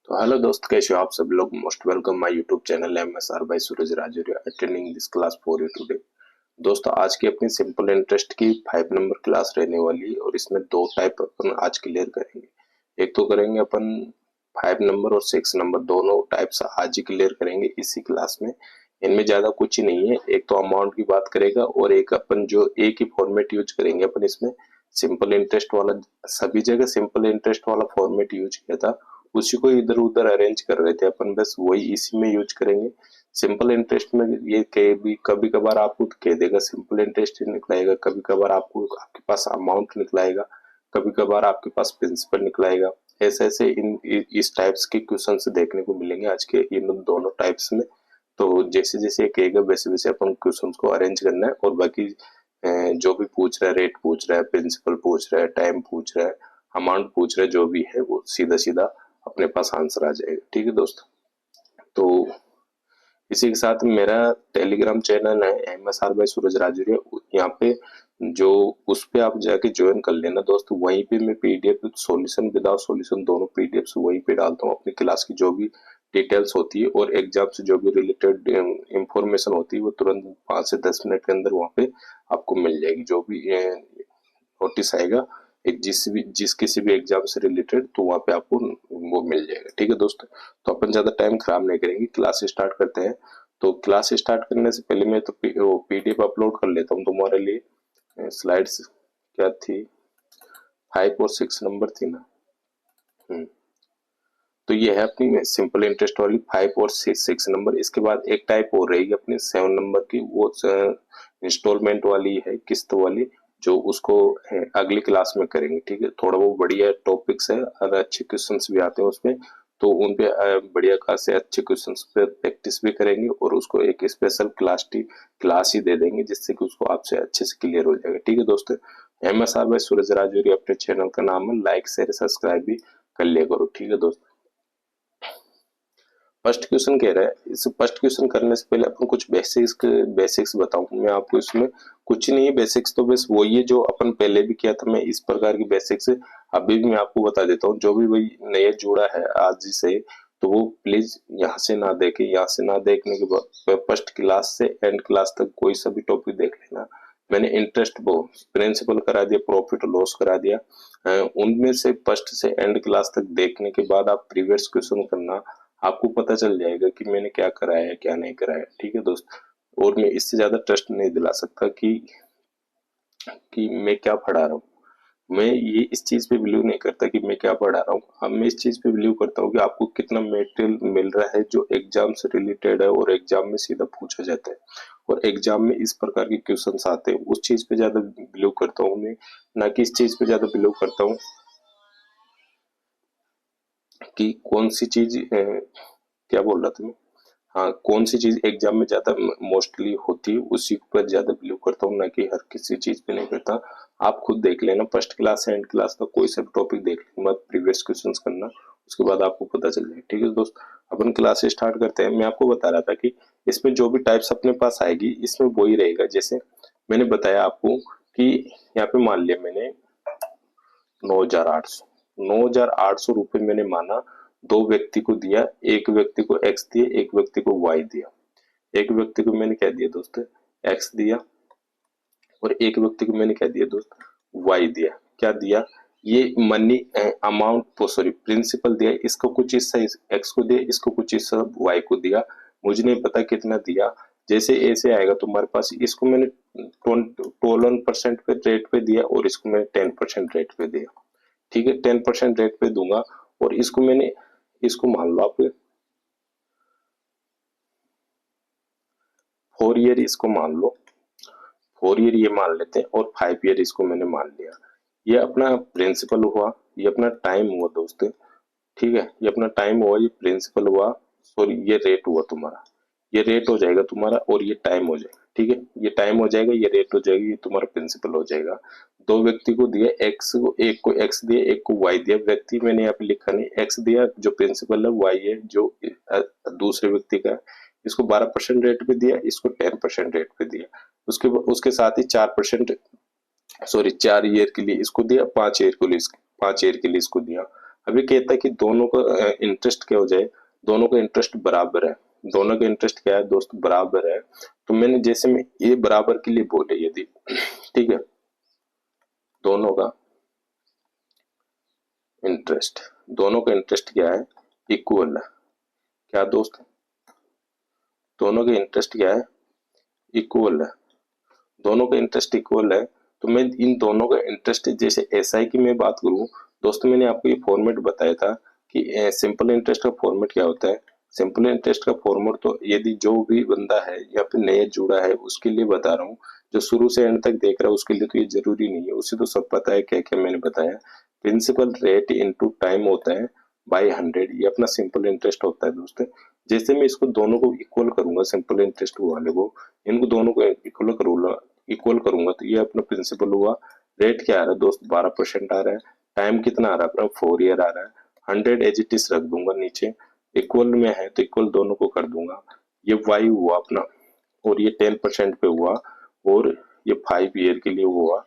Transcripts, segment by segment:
तो हेलो दोस्त, कैसे हो आप सब लोग। Most welcome my YouTube channel MSR by Suraj Rajoria attending this class for you today. दोस्तों, आज की अपनी सिंपल इंटरेस्ट की 5 नंबर क्लास रहने वाली है और इसमें दो टाइप अपन आज क्लियर करेंगे। एक तो करेंगे अपन 5 नंबर और 6 नंबर, दोनों टाइप्स आज ही क्लियर करेंगे इसी क्लास में। इनमें ज्यादा कुछ ही नहीं है। एक तो अमाउंट की बात करेगा और एक अपन जो एक ही फॉर्मेट यूज करेंगे अपन इसमें, सिंपल इंटरेस्ट वाला। सभी जगह सिंपल इंटरेस्ट वाला फॉर्मेट यूज किया था, उसी को इधर उधर अरेंज कर रहे थे अपन, बस वही इसी में यूज करेंगे। सिंपल इंटरेस्ट में ये कभी कभार आपको कह देगा सिंपल इंटरेस्ट निकलाएगा, कभी कभार आपको आपके पास अमाउंट निकलाएगा, कभी कभार आपके पास प्रिंसिपल निकलाएगा। ऐसे ऐसे इस टाइप्स के क्वेश्चन देखने को मिलेंगे आज के इन दोनों टाइप्स में। तो जैसे जैसे कहेगा वैसे वैसे अपन क्वेश्चन को अरेंज करना है। और बाकी जो भी पूछ रहा है, रेट पूछ रहा है, प्रिंसिपल पूछ रहा है, टाइम पूछ रहा है, अमाउंट पूछ रहा है, जो भी है वो सीधा सीधा अपने पास आंसर आ जाएगा। ठीक है दोस्त। तो इसी के साथ मेरा टेलीग्राम चैनल है MSR बाय सूरज राजौरिया, यहाँ पे जो उस पे आप जाके ज्वाइन कर लेना दोस्त। वहीं पे मैं PDF सॉल्यूशन विदाउट सॉल्यूशन दोनों PDFs वहीं पे डालता हूँ। अपनी क्लास की जो भी डिटेल्स होती है और एग्जाम से जो भी रिलेटेड इंफॉर्मेशन होती है वो तुरंत 5 से 10 मिनट के अंदर वहाँ पे आपको मिल जाएगी। जो भी नोटिस आएगा एक जिस किसी भी एग्जाम से रिलेटेड, तो वहाँ पे आपको वो मिल जाएगा। ठीक है दोस्त। तो अपन ज्यादा टाइम खराब नहीं करेंगे, क्लास स्टार्ट करते हैं। तो क्लास स्टार्ट करने से पहले मैं तो PDF अपलोड कर लेता हूँ तुम्हारे लिए। स्लाइड्स क्या थी, 5 और 6 नंबर थी ना। तो ये है अपनी सिंपल इंटरेस्ट वाली 5 और 6 नंबर। इसके बाद एक टाइप और रहेगी अपनी 7 नंबर की, वो इंस्टॉलमेंट वाली है, किस्त वाली, जो उसको अगली क्लास में करेंगे। ठीक है। थोड़ा वो बढ़िया टॉपिक्स है और अच्छे क्वेश्चंस भी आते हैं उसमें, तो उन पे बढ़िया खासे अच्छे क्वेश्चंस पे प्रैक्टिस भी करेंगे और उसको एक स्पेशल क्लास ही दे देंगे, जिससे कि उसको आपसे अच्छे से क्लियर हो जाएगा। ठीक है दोस्तों। MSR बाय सूरज राजौरिया अपने चैनल का नाम है, लाइक शेयर सब्सक्राइब भी कर लिया करो। ठीक है दोस्तों। फर्स्ट क्वेश्चन कह रहा है, इस फर्स्ट क्वेश्चन करने से पहले अपन कुछ बेसिक्स बताऊं मैं आपको। इसमें कुछ नहीं है, बेसिक्स तो बस वही है जो अपन पहले भी किया था। मैं इस प्रकार की बेसिक्स अभी भी मैं आपको बता देता हूँ। जो भी वही नया जुड़ा है आज से, तो वो प्लीज यहाँ से ना देखे। यहाँ से ना देखने के बाद फर्स्ट क्लास से एंड क्लास तक कोई सा भी टॉपिक देख लेना। मैंने इंटरेस्ट वो प्रिंसिपल करा दिया, प्रॉफिट लॉस करा दिया। उनमें से फर्स्ट से एंड क्लास तक देखने के बाद आप प्रीवियस क्वेश्चन करना, आपको पता चल जाएगा कि मैंने क्या कराया है क्या नहीं कराया। ठीक है दोस्त। और मैं इससे ज्यादा ट्रस्ट नहीं दिला सकता कि मैं क्या पढ़ा रहा हूँ। मैं ये इस चीज पे बिलीव नहीं करता कि मैं क्या पढ़ा रहा हूँ। अब मैं इस चीज पे बिलीव करता हूँ कि आपको कितना मटेरियल मिल रहा है जो एग्जाम से रिलेटेड है और एग्जाम में सीधा पूछा जाता है और एग्जाम में इस प्रकार के क्वेश्चन आते हैं। उस चीज पे ज्यादा बिलीव करता हूँ मैं, ना कि इस चीज पे ज्यादा बिलीव करता हूँ कि कौन सी चीज क्या बोल रहा था मैं। हाँ, कौन सी चीज एग्जाम में ज्यादा मोस्टली होती है उसी पर ज्यादा बिलीव करता हूँ, ना कि हर किसी चीज पे नहीं करता। आप खुद देख लेना, फर्स्ट क्लास एंड क्लास का कोई सा टॉपिक देख लेना, मत प्रीवियस क्वेश्चंस करना, उसके बाद आपको पता चल जाएगा। ठीक है दोस्त। अपन क्लास स्टार्ट करते हैं। मैं आपको बता रहा था कि इसमें जो भी टाइप्स अपने पास आएगी इसमें वही रहेगा। जैसे मैंने बताया आपको कि यहाँ पे मान लिया मैंने 9,800 मैंने माना, दो व्यक्ति को दिया, एक व्यक्ति को एक्स दिया, एक व्यक्ति को वाई दिया। एक व्यक्ति को मैंने क्या दिया दोस्त, एक्स दिया, और एक व्यक्ति को मैंने क्या दिया दोस्त, वाई दिया। क्या दिया, ये मनी अमाउंट सॉरी प्रिंसिपल दिया। इसको कुछ हिस्सा एक्स को दिया, इसको कुछ हिस्सा वाई को दिया। मुझे नहीं पता कितना दिया। जैसे ऐसे आएगा तुम्हारे पास, इसको मैंने 12% पे रेट पे दिया और इसको मैंने 10% रेट पे दिया। ठीक है, 10% रेट पे दूंगा। और इसको मैंने, इसको मान लो आप 4 ईयर, इसको मान लो 4 ईयर ये मान लेते हैं, और 5 ईयर इसको मैंने मान लिया। ये अपना प्रिंसिपल हुआ, ये अपना टाइम हुआ दोस्त। ठीक है, ये अपना टाइम हुआ, ये प्रिंसिपल हुआ, सॉरी ये रेट हुआ तुम्हारा। ये रेट हो जाएगा तुम्हारा और ये टाइम हो जाएगा। ठीक है, ये टाइम हो जाएगा, ये रेट हो जाएगी, ये तुम्हारा प्रिंसिपल हो जाएगा। दो व्यक्ति को दिया, एक्स को, एक को एक्स दिया, एक को वाई दिया। व्यक्ति मैंने यहाँ पे लिखा नहीं, एक्स दिया जो प्रिंसिपल है, वाई है जो दूसरे व्यक्ति का है। इसको 12% रेट पे दिया, इसको 10% रेट पे दिया। उसके साथ ही 4%, सॉरी 4 ईयर के लिए इसको दिया, 5 ईयर के लिए 5 ईयर के लिए इसको दिया। अभी कहता है कि दोनों का इंटरेस्ट क्या हो जाए, दोनों का इंटरेस्ट बराबर है। दोनों का इंटरेस्ट क्या है दोस्त, बराबर है। तो मैंने जैसे में ये बराबर के लिए बोले यदि ठीक है, दोनों का इंटरेस्ट, दोनों का इंटरेस्ट क्या है, इक्वल है। क्या दोस्त, दोनों का इंटरेस्ट क्या है, इक्वल है। दोनों का इंटरेस्ट इक्वल है, तो मैं इन दोनों का इंटरेस्ट, जैसे एसआई की मैं बात करूं दोस्तों, मैंने आपको ये फॉर्मेट बताया था कि सिंपल इंटरेस्ट का फॉर्मेट क्या होता है। सिंपल इंटरेस्ट का फॉर्मेट तो यदि जो भी बंदा है या फिर नया जुड़ा है उसके लिए बता रहा हूँ, जो शुरू से एंड तक देख रहा है उसके लिए तो ये जरूरी नहीं है, उसे तो सब पता है क्या क्या मैंने बताया। प्रिंसिपल रेट इनटू टाइम होता है बाई 100, ये अपना सिंपल इंटरेस्ट होता है दोस्तों। जैसे मैं इसको दोनों को इक्वल करूंगा, सिंपल इंटरेस्ट वाले को, इनको दोनों को इक्वल करूंगा तो ये अपना प्रिंसिपल हुआ। रेट क्या आ रहा है दोस्त, 12% आ रहा है। टाइम कितना आ रहा है अपना, 4 ईयर आ रहा है। 100 एज इट इज रख दूंगा नीचे, इक्वल में है तो इक्वल दोनों को कर दूंगा। ये वाई हुआ अपना, और ये 10% पे हुआ, और ये 5 ईयर के लिए हुआ।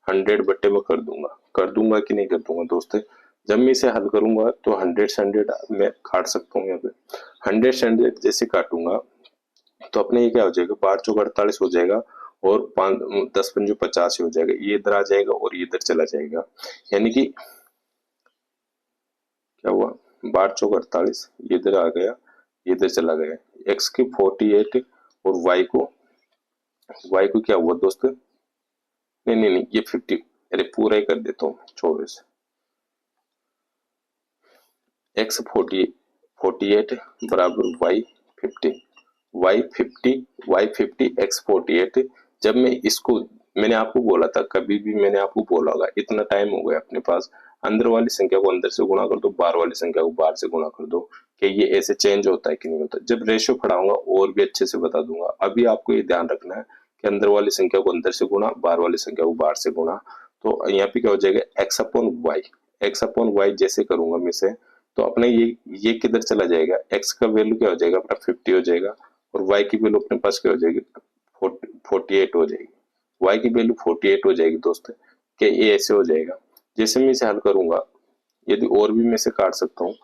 100 बट्टे में कर दूंगा कि नहीं कर दूंगा दोस्त। जब मैं इसे हल करूंगा तो 100 से 100 मैं काट सकता हूँ यहाँ पे। 100 से 100 जैसे काटूंगा तो अपने ये क्या हो जाएगा, 12 चौक 48 हो जाएगा, और 10 पंजे 50 हो जाएगा। ये इधर आ जाएगा और ये इधर चला जाएगा, यानी कि क्या हुआ, 12 चौक 48, ये इधर आ गया, ये इधर चला गया। एक्स की 48 और वाई को क्या हुआ दोस्त, नहीं नहीं नहीं, ये 50, अरे पूरा ही कर देता हूँ 24। एक्स 48 बराबर वाई 50, वाई 50 एक्स 48। जब मैं इसको, मैंने आपको बोला था, कभी भी मैंने आपको बोला होगा, इतना टाइम हो गया अपने पास, अंदर वाली संख्या को अंदर से गुणा कर दो, बाहर वाली संख्या को बाहर से गुणा कर दो, कि ये ऐसे चेंज होता है कि नहीं होता। जब रेशियो पढ़ाऊंगा और भी अच्छे से बता दूंगा। अभी आपको ये ध्यान रखना है कि अंदर वाली संख्या को अंदर से गुणा, बाहर वाली संख्या को बाहर से गुणा। तो यहाँ पे क्या हो जाएगा, एक्स अपॉन वाई जैसे करूंगा मैं से, तो अपने ये किधर चला जाएगा, एक्स का वैल्यू क्या हो जाएगा अपना 50 हो जाएगा, और y की वैल्यू अपने पास क्या हो जाएगी, 48 हो जाएगी। y की वैल्यू 48 हो जाएगी दोस्त, क्या ये ऐसे हो जाएगा। जैसे मैं इसे हल करूंगा, यदि और भी मैं इसे काट सकता हूँ,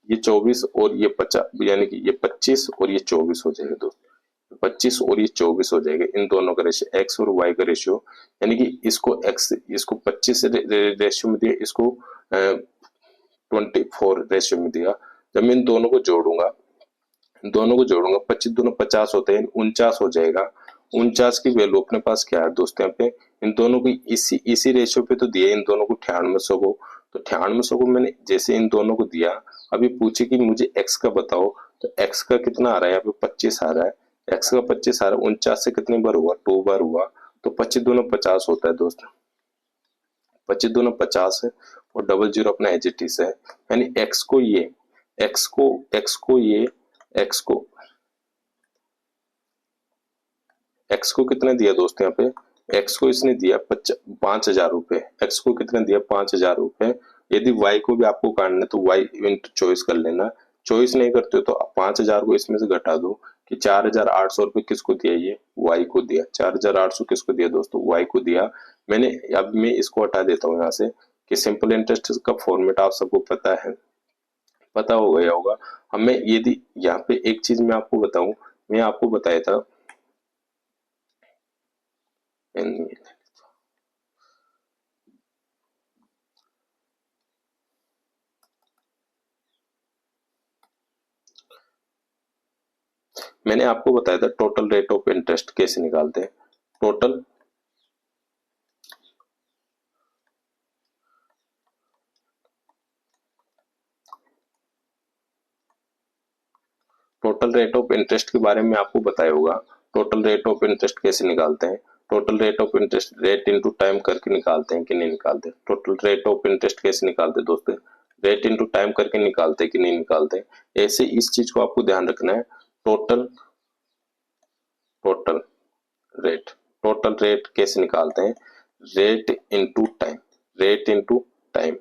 ये 24 और ये 50, यानी कि ये 25 और ये 24 हो जाएगा दोस्त। 25 और ये 24 हो जाएगा, इन दोनों का रेशियो, एक्स और वाई का रेशियो, यानी कि इसको एक्स, इसको 25 रेशियो में दिया, इसको 24 रेशियो में दिया। जब मैं इन दोनों को जोड़ूंगा 25 दूना 50 होते हैं, 49 हो जाएगा। 49 की वैल्यू अपने पास क्या है दोस्त, यहाँ पे इन दोनों को इसी रेशियो पे तो दिया, इन दोनों को 9800 को, तो 9800 को मैंने जैसे इन दोनों को दिया, अभी पूछे कि मुझे एक्स का बताओ, तो एक्स का कितना आ रहा है, यहाँ पे 25 आ रहा है। एक्स का 25 आ रहा है, 49 से कितने बार हुआ, 2 बार हुआ, तो 25 दूना 50 होता है दोस्त। 25 दूना 50 है, और डबल जीरो अपना एजिटिस है, यानी एक्स को ये, एक्स को एक्स को ये एक्स को एक्स को कितना दिया दोस्त, यहाँ पे एक्स को इसने दिया 5,000 रुपए। एक्स को कितना दिया, 5,000 रुपए। यदि वाई को भी आपको काटना है तो वाई इंटू चॉइस कर लेना। चॉइस नहीं करते हो तो 5,000 को इसमें से घटा दो, कि 4,800 रुपए किसको दिया, ये वाई को दिया। 4,800 किसको दिया दोस्तों, वाई को दिया मैंने। अब मैं इसको हटा देता हूँ यहाँ से, कि सिंपल इंटरेस्ट का फॉर्मेट आप सबको पता है, पता हो गया होगा। हमें यदि यहाँ पे एक चीज मैं आपको बताऊं, मैं आपको बताया था, मैंने आपको बताया था टोटल रेट ऑफ इंटरेस्ट कैसे निकालते हैं। Total total rate of interest के बारे में आपको बताया होगा। टोटल रेट ऑफ इंटरेस्ट कैसे निकालते हैं, total rate of interest rate into time करके निकालते हैं कि नहीं निकालते। टोटल रेट ऑफ इंटरेस्ट कैसे निकालते हैं दोस्तों, रेट इनटू टाइम करके निकालते हैं कि नहीं निकालते। ऐसे इस चीज को आपको ध्यान रखना है। Total total rate, total rate कैसे निकालते हैं, rate into time, rate into time,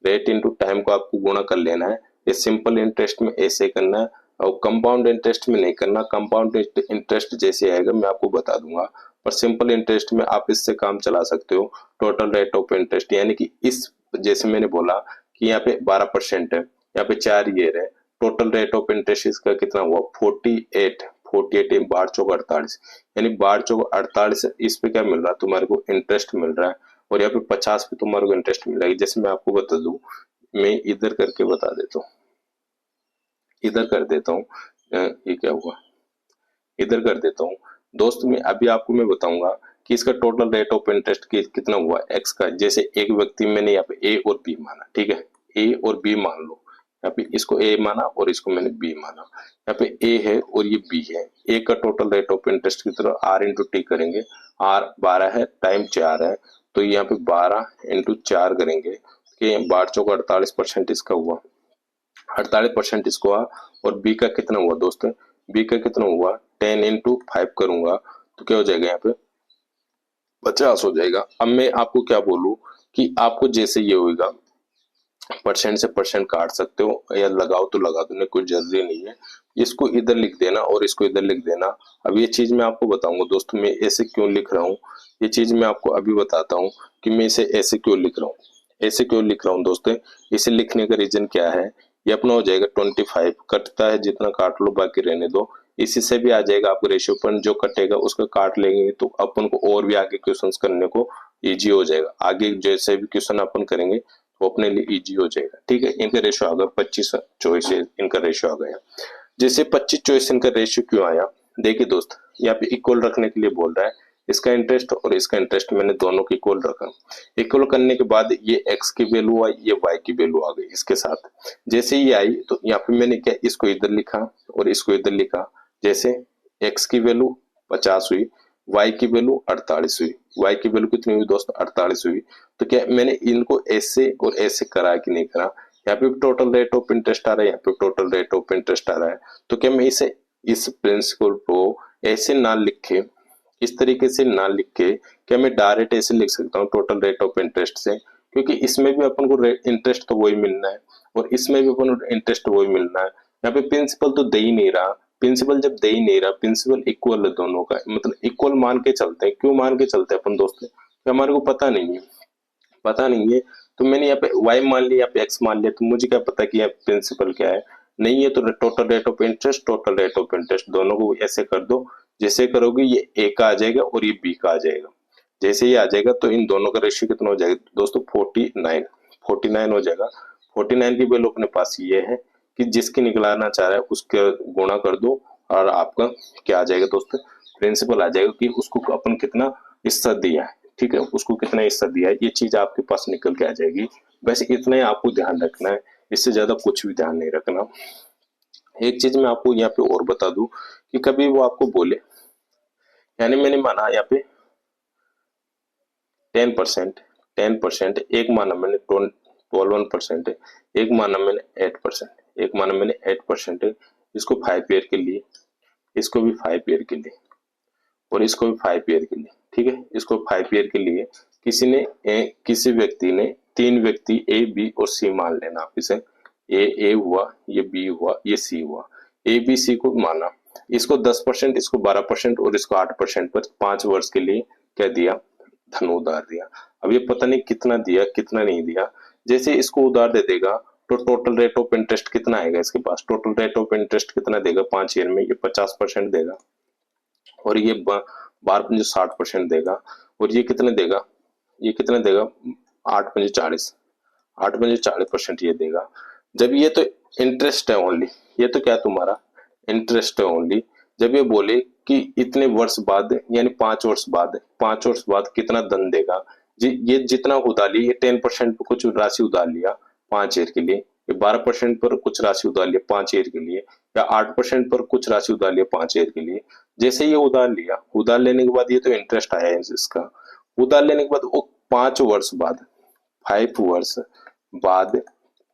rate into time को आपको गुणा कर लेना है। ये सिंपल इंटरेस्ट में ऐसे करना है, और कंपाउंड इंटरेस्ट में नहीं करना। कंपाउंड इंटरेस्ट जैसे आएगा मैं आपको बता दूंगा, पर सिंपल इंटरेस्ट में आप इससे काम चला सकते हो। टोटल रेट ऑफ इंटरेस्ट, यानी कि इस, जैसे मैंने बोला कि यहाँ पे 12% है, यहाँ पे 4 ईयर है, टोटल रेट ऑफ इंटरेस्ट इसका कितना हुआ 48 बार चौक 48, यानी बार चौक 48 इस पे क्या मिल रहा है तुम्हारे को इंटरेस्ट मिल रहा है, और यहाँ पे 50 पे तुम्हारे को इंटरेस्ट मिल रहा है। जैसे मैं आपको बता दूं, मैं इधर करके बता देता हूँ, इधर कर देता हूँ, ये क्या हुआ, इधर कर देता हूँ दोस्त। मैं अभी आपको मैं बताऊंगा कि इसका टोटल रेट ऑफ इंटरेस्ट कितना हुआ एक्स का। जैसे एक व्यक्ति मैंने यहाँ पे ए और बी माना, ठीक है, ए और बी मान लो, यहाँ पे इसको ए माना और इसको मैंने बी माना। यहाँ पे ए है और ये बी है। ए का टोटल रेट ऑफ इंटरेस्ट की तरह आर इंटू टी करेंगे, आर 12 है, टाइम 4 है, तो यहाँ पे 12 इंटू 4 करेंगे कि 12 चौक 48% इसका हुआ, 48% इसको हुआ। और बी का कितना हुआ दोस्तों, बी का कितना हुआ 10 इंटू 5 करूंगा तो क्या हो जाएगा यहाँ पे 50 हो जाएगा। अब मैं आपको क्या बोलूं कि आपको जैसे ये होगा परसेंट से परसेंट काट सकते हो या लगाओ तो लगा दो, कोई जरूरी नहीं है। इसको इधर लिख देना और इसको इधर लिख देना। अब ये चीज मैं आपको बताऊंगा दोस्तों, मैं ऐसे क्यों लिख रहा हूँ, ये चीज मैं आपको अभी बताता हूँ कि मैं इसे ऐसे क्यों लिख रहा हूँ, ऐसे क्यों लिख रहा हूँ दोस्तों। इसे लिखने का रीजन क्या है, ये अपना हो जाएगा 25, कटता है जितना काट लो बाकी रहने दो। इसी से भी आ जाएगा आपको रेशियो, पर जो कटेगा उसका काट लेंगे तो अपन को और भी आगे क्वेश्चंस करने को इजी हो जाएगा। आगे जैसे भी क्वेश्चन अपन करेंगे वो अपने लिए इजी हो जाएगा, ठीक है। इनका रेशियो आ गया 25-24, इनका रेशियो आ गया। जैसे 25-24 इनका रेशियो क्यों आया, देखिए दोस्त यहाँ पे इक्वल रखने के लिए बोल रहा है। इसका इंटरेस्ट और इसका इंटरेस्ट मैंने दोनों को इक्वल रखा। इक्वल करने के बाद ये x की वैल्यू आई, ये y की वैल्यू आ गई इसके साथ। जैसे ये आई तो यहाँ पे मैंने क्या इसको इधर लिखा और इसको इधर लिखा। जैसे x की वैल्यू 50 हुई, y की वैल्यू 48 हुई, y की वैल्यू कितनी हुई दोस्त 48 हुई। तो क्या मैंने इनको ऐसे और ऐसे करा कि नहीं करा, यहाँ पे टोटल रेट ऑफ इंटरेस्ट आ रहा है, यहाँ पे टोटल रेट ऑफ इंटरेस्ट आ रहा है। तो क्या मैं इसे इस प्रिंसिपल को ऐसे ना लिख के, इस तरीके से ना लिख के क्या मैं डायरेक्ट ऐसे लिख सकता हूँ टोटल रेट ऑफ इंटरेस्ट से, क्योंकि इसमें भी अपन को इंटरेस्ट तो वही मिलना है और इसमें भी अपन को इंटरेस्ट वही मिलना है। यहाँ पे प्रिंसिपल तो दे ही नहीं रहा, प्रिंसिपल जब दे ही नहीं रहा, प्रिंसिपल इक्वल है दोनों का, मतलब इक्वल मान के चलते हैं। क्यों मान के चलते हैं अपन दोस्तों, हमारे को पता नहीं है, पता नहीं है तो मैंने यहाँ पे y मान लिया, यहाँ पे x मान लिया, तो मुझे क्या पता कि यहाँ प्रिंसिपल क्या है नहीं है। तो total rate of interest, total rate of interest दोनों को ऐसे कर दो, जैसे करोगे ये a का आ जाएगा और ये b का आ जाएगा। जैसे ये आ जाएगा तो इन दोनों का रेशियो कितना हो जाएगा दोस्तों 49 हो जाएगा। 49 की वैल्यू अपने पास ये है कि जिसकी निकलाना चाह रहा है उसके गुणा कर दो और आपका क्या आ जाएगा दोस्तों प्रिंसिपल आ जाएगा कि उसको अपन कितना हिस्सा दिया है, ठीक है, उसको कितना हिस्सा दिया है, ये चीज आपके पास निकल के आ जाएगी। वैसे इतना ही आपको ध्यान रखना है, इससे ज्यादा कुछ भी ध्यान नहीं रखना। एक चीज मैं आपको यहाँ पे और बता दूं कि कभी वो आपको बोले, यानी मैंने माना यहाँ पे 10%, एक माना मैंने 12% है, एक माना मैंने 8%, एक माना मैंने 8% है। इसको 5 ईयर के लिए, इसको भी 5 ईयर के लिए और इसको भी 5 ईयर के लिए, ठीक है। इसको 5 ईयर के लिए किसी व्यक्ति ने, 3 व्यक्ति ए बी और सी मान लेना आप इसे, ए हुआ, ये बी हुआ, ये सी हुआ, ए बी सी को माना, इसको 10%, इसको 12% और इसको 8% पर 5 वर्ष के लिए क्या दिया धन उधार दिया। अब ये पता नहीं कितना दिया कितना नहीं दिया। जैसे इसको उधार दे देगा तो टोटल रेट ऑफ इंटरेस्ट कितना आएगा इसके पास, टोटल रेट ऑफ इंटरेस्ट कितना देगा 5 ईयर में, ये 50% देगा और ये 12×60% देगा और ये कितने देगा, ये कितना देगा 8×40% ये देगा। जब ये तो इंटरेस्ट है ओनली, ये तो क्या तुम्हारा इंटरेस्ट है ओनली। जब ये बोले कि इतने वर्ष बाद यानी 5 वर्ष बाद, 5 वर्ष बाद कितना धन देगा, ये जितना उधार लिया, ये 10% पर कुछ राशि उधार लिया 5 ईयर के लिए, ये 12% पर कुछ राशि उधार लिया 5 ईयर के लिए, या 8% पर कुछ राशि उधार लिया 5 ईयर के लिए। जैसे ये उधार लिया, उधार लेने के बाद ये तो इंटरेस्ट आया है इसका, उधार लेने के बाद वो 5 वर्ष बाद, 5 वर्ष बाद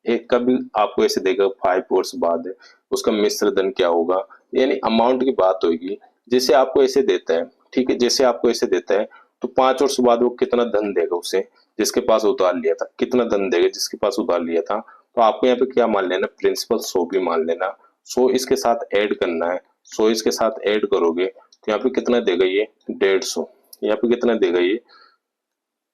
एक कभी आपको ऐसे देगा 5 वर्ष बाद उसका मिश्र धन क्या होगा, यानी अमाउंट की बात होगी। जैसे आपको ऐसे देता है, ठीक है, जैसे आपको ऐसे देता है तो 5 वर्ष बाद वो कितना धन देगा उसे जिसके पास उधार लिया था, कितना धन देगा जिसके पास उधार लिया था। तो आपको यहाँ पे क्या मान लेना, प्रिंसिपल 100 भी मान लेना, 100 इसके साथ ऐड करना है, 100 इसके साथ ऐड करोगे तो यहाँ पे कितना देगा ये 150, यहाँ पे कितना देगा ये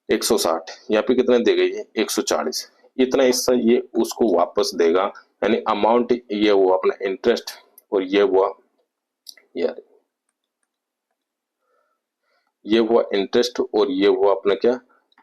160, यहाँ पे कितना देगा ये 140, इतना हिस्सा ये उसको वापस देगा, यानी अमाउंट ये हुआ अपना इंटरेस्ट और ये हुआ यार ये हुआ इंटरेस्ट और ये हुआ अपना क्या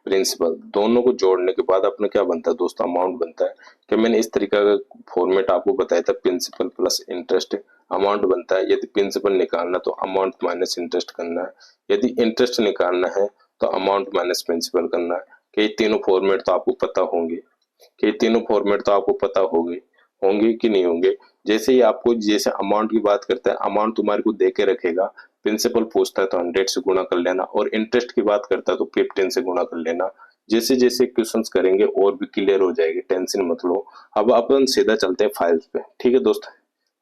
प्रिंसिपल। दोनों को जोड़ने के बाद अपना क्या बनता है दोस्तों, अमाउंट बनता है। कि मैंने इस तरीका का फॉर्मेट आपको बताया था, प्रिंसिपल प्लस इंटरेस्ट अमाउंट बनता है। यदि प्रिंसिपल निकालना तो अमाउंट माइनस इंटरेस्ट करना है, यदि इंटरेस्ट निकालना है तो अमाउंट माइनस प्रिंसिपल करना है। कि ये तीनों फॉर्मेट तो आपको पता होंगे, कि तीनों फॉर्मेट तो आपको पता होंगे होंगे कि नहीं होंगे। जैसे ही आपको जैसे अमाउंट की बात करता है, अमाउंट तुम्हारे को दे के रखेगा, प्रिंसिपल पूछता है तो 100 से गुणा कर लेना, और इंटरेस्ट की बात करता है तो 15 से गुणा कर लेना। जैसे जैसे क्वेश्चंस करेंगे और भी क्लियर हो जाएगी, टेंशन मत लो। अब अपन सीधा चलते हैं फाइल पे, ठीक है दोस्त।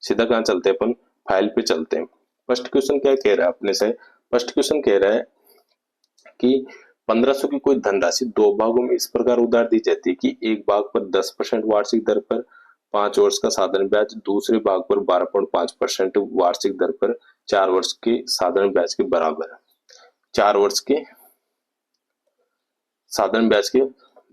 सीधा कहाँ चलते हैं अपन, फाइल पे चलते हैं। फर्स्ट क्वेश्चन क्या कह रहा है अपने से, फर्स्ट क्वेश्चन कह रहा है कि 1500 की कोई धनराशि दो भागों में इस प्रकार उधार दी जाती है कि एक भाग पर 10% वार्षिक दर पर 5 वर्ष का साधारण ब्याज, दूसरे भाग पर 12.5% वार्षिक दर पर 4 वर्ष के साधारण ब्याज के बराबर है। 4 वर्ष के साधारण ब्याज के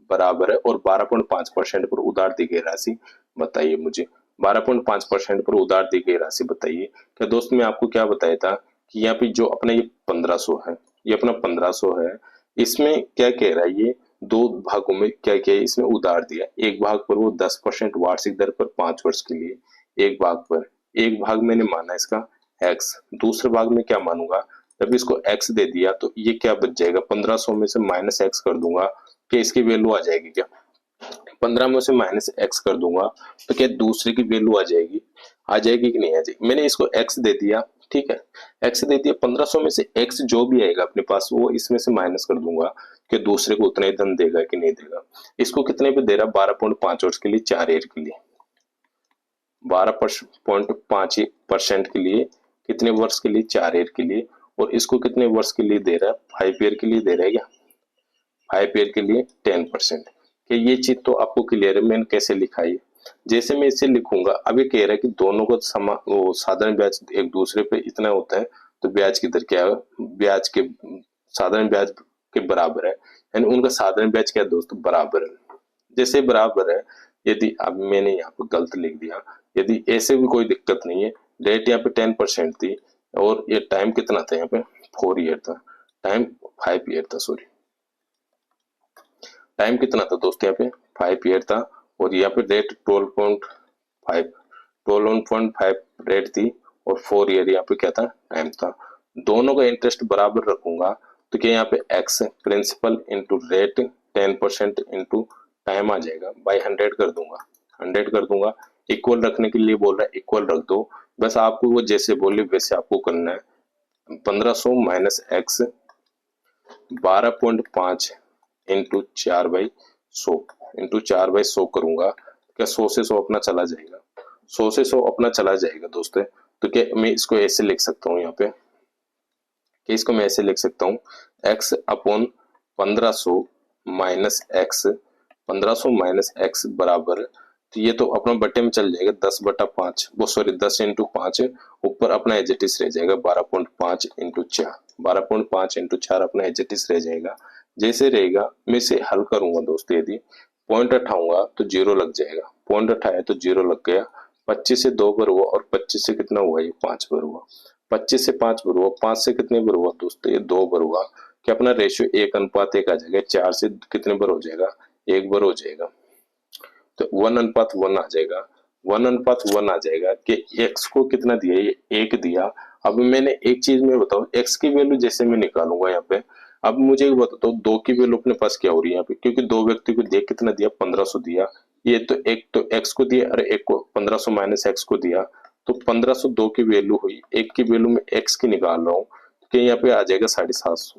बराबर है और 12.5% पर उधार दी गई राशि बताइए मुझे। 12.5% पर उधार दी गई राशि बताइए। क्या दोस्त मैं आपको क्या बताया था कि यहाँ पे जो अपना ये 1500 है, ये अपना 1500 है, इसमें क्या कह रहा है, ये दो भागों में क्या क्या है, इसमें उधार दिया। एक भाग पर वो 10% वार्षिक दर पर 5 वर्ष के लिए, एक भाग मैंने माना इसका एक्स, दूसरे भाग में क्या मानूंगा, जब इसको x दे दिया तो ये क्या बच जाएगा, 1500 में से माइनस एक्स कर दूंगा, क्या इसकी वैल्यू आ जाएगी, क्या 15 में से माइनस एक्स कर दूंगा तो क्या दूसरे की वैल्यू आ जाएगी, आ जाएगी कि नहीं आ जाएगी। मैंने इसको x दे दिया, ठीक है, x दे दिया, 1500 में से x जो भी आएगा अपने पास वो इसमें से माइनस कर दूंगा कि दूसरे को उतना ही धन देगा कि नहीं देगा। इसको कितने पे दे रहा, 12.5 वर्ष के लिए 4 ईयर के लिए, 12.5% के लिए कितने वर्ष के लिए, 4 ईयर के लिए। और इसको कितने वर्ष के लिए दे रहा है, 5 ईयर के लिए दे रहा है क्या, 5 ईयर के लिए 10%। कि ये चीज तो आपको क्लियर है, मैंने कैसे लिखा है। जैसे मैं इसे लिखूंगा, अभी कह रहा है कि दोनों को वो साधारण ब्याज एक दूसरे पे इतना होता है तो ब्याज की दर क्या है, ब्याज के साधारण ब्याज के बराबर है, यानी उनका साधारण ब्याज क्या है दोस्तों, बराबर है। जैसे बराबर है, यदि अब मैंने यहाँ पे गलत लिख दिया, यदि ऐसे भी कोई दिक्कत नहीं है, रेट यहाँ पे 10% थी और ये टाइम कितना था यहाँ पे 4 ईयर था, टाइम 5 ईयर था, सॉरी टाइम कितना था दोस्तों यहाँ पे 5 ईयर था, और यहाँ पे रेट 12.5 रेट थी और 4 ईयर यहाँ पे क्या था, टाइम था। दोनों का इंटरेस्ट बराबर रखूंगा तो क्या यहाँ पे x principal into rate 10% into time आ जाएगा, बाई 100 कर दूंगा, 100 कर दूंगा। इक्वल रखने के लिए बोल रहा है, इक्वल रख दो, बस आपको वो जैसे बोले वैसे आपको करना है। 1500 माइनस एक्स 12.5 इंटू 4/100 इंटू 4/100 करूंगा, क्या 100 से 100 अपना चला जाएगा, 100 से 100 अपना चला जाएगा दोस्तों। तो क्या मैं इसको ऐसे लिख सकता हूँ यहाँ पे, कि इसको मैं ऐसे लिख सकता हूँ x upon 1500 minus x, 1500 minus x बराबर, तो ये तो अपना बटे में चल जाएगा 10/5, वो सॉरी 10 इंटू 5, ऊपर अपना एजेटिस रह जाएगा 12.5 इंटू 4, 12.5 इंटू 4 अपना एजेटिस रह जाएगा। जैसे रहेगा मैं इसे हल करूंगा दोस्तों, यदि पॉइंट उठाऊंगा तो जीरो लग जाएगा, पॉइंट उठाया तो जीरो लग गया। 25 से 2 बार हुआ और 25 से कितना हुआ, ये 5 बार हुआ, 25 से 5 बार हुआ, 5 से कितने बार हुआ दोस्तों, ये 2 बार हुआ। कि अपना रेशियो 1:1 आ जाएगा, 4 से कितने बार हो जाएगा, 1 बार हो जाएगा, तो 1:1 आ जाएगा, 1:1 आ जाएगा। कि x को कितना दिया, ये 1 दिया। अब मैंने एक चीज में बताऊं, x की वैल्यू जैसे मैं निकालूंगा यहाँ पे, अब मुझे एक बता दो 2 की वैल्यू अपने पास क्या हो रही है यहाँ पे, क्योंकि दो व्यक्ति को दिया, कितना दिया 1500 दिया, ये तो एक तो x को दिया और एक को 1500 माइनस x को दिया, तो 1500 2 की वैल्यू हुई, एक की वैल्यू में x की निकाल रहा हूँ, तो यहाँ पे आ जाएगा 750,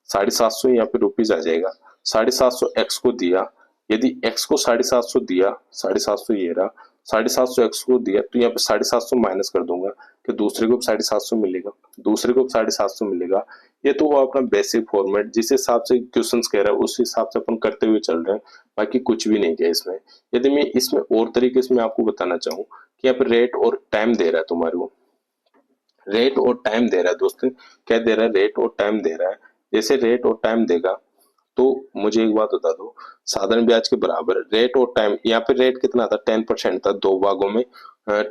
750 यहाँ पे रुपीज आ जाएगा। 750 एक्स को दिया, यदि x को 750 दिया, 750 ये रहा, 750 एक्स को दिया तो यहाँ पे 750 माइनस कर दूंगा कि दूसरे को 750 मिलेगा, दूसरे को 750 मिलेगा। ये तो वो अपना बेसिक फॉर्मेट जिस हिसाब से क्वेश्चंस कह रहा है उस हिसाब से अपन करते हुए चल रहे हैं, बाकी कुछ भी नहीं किया इसमें। यदि मैं इसमें और तरीके से मैं आपको बताना चाहूँ कि यहाँ पे रेट और टाइम दे रहा है तुम्हारे को, रेट और टाइम दे रहा है दोस्तों, क्या दे रहा है, रेट और टाइम दे रहा है। जैसे रेट और टाइम देगा तो मुझे एक बात बता दो, साधारण ब्याज के बराबर रेट और टाइम, यहाँ पे रेट कितना था 10% था, दो भागों में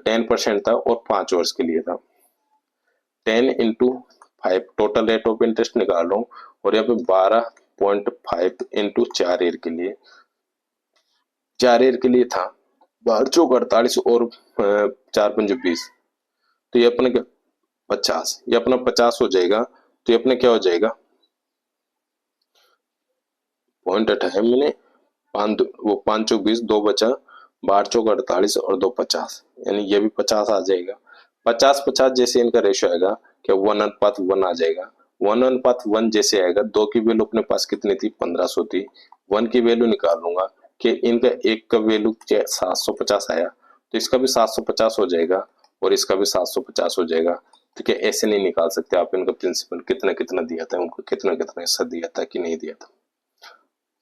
10% था और 5 वर्ष के लिए था। 10 × 5 टोटल रेट ऑफ इंटरेस्ट निकाल रहा हूँ, और यहाँ पे 12.5 × 4 ईयर के लिए, 4 ईयर के लिए था 12×48 और 4×5 20, तो ये अपने क्या 50, ये अपना 50 हो जाएगा। तो ये अपने क्या हो जाएगा, पॉइंट है मैंने 5×20 2 बचा, 12×48 और 2 50, यानी ये भी 50 आ जाएगा। 50-50 जैसे इनका रेशियो आएगा क्या 1:1 आ जाएगा। 1:1 जैसे आएगा, 2 की वैल्यू अपने पास कितनी थी 1500 थी, 1 की वैल्यू निकाल लूंगा कि इनका एक का वैल्यू 750 आया, तो इसका भी 750 हो जाएगा और इसका भी 750 हो जाएगा। तो क्या ऐसे नहीं निकाल सकते आप इनका प्रिंसिपल कितना कितना दिया था, उनको कितना कितना हिस्सा दिया था कि नहीं दिया था।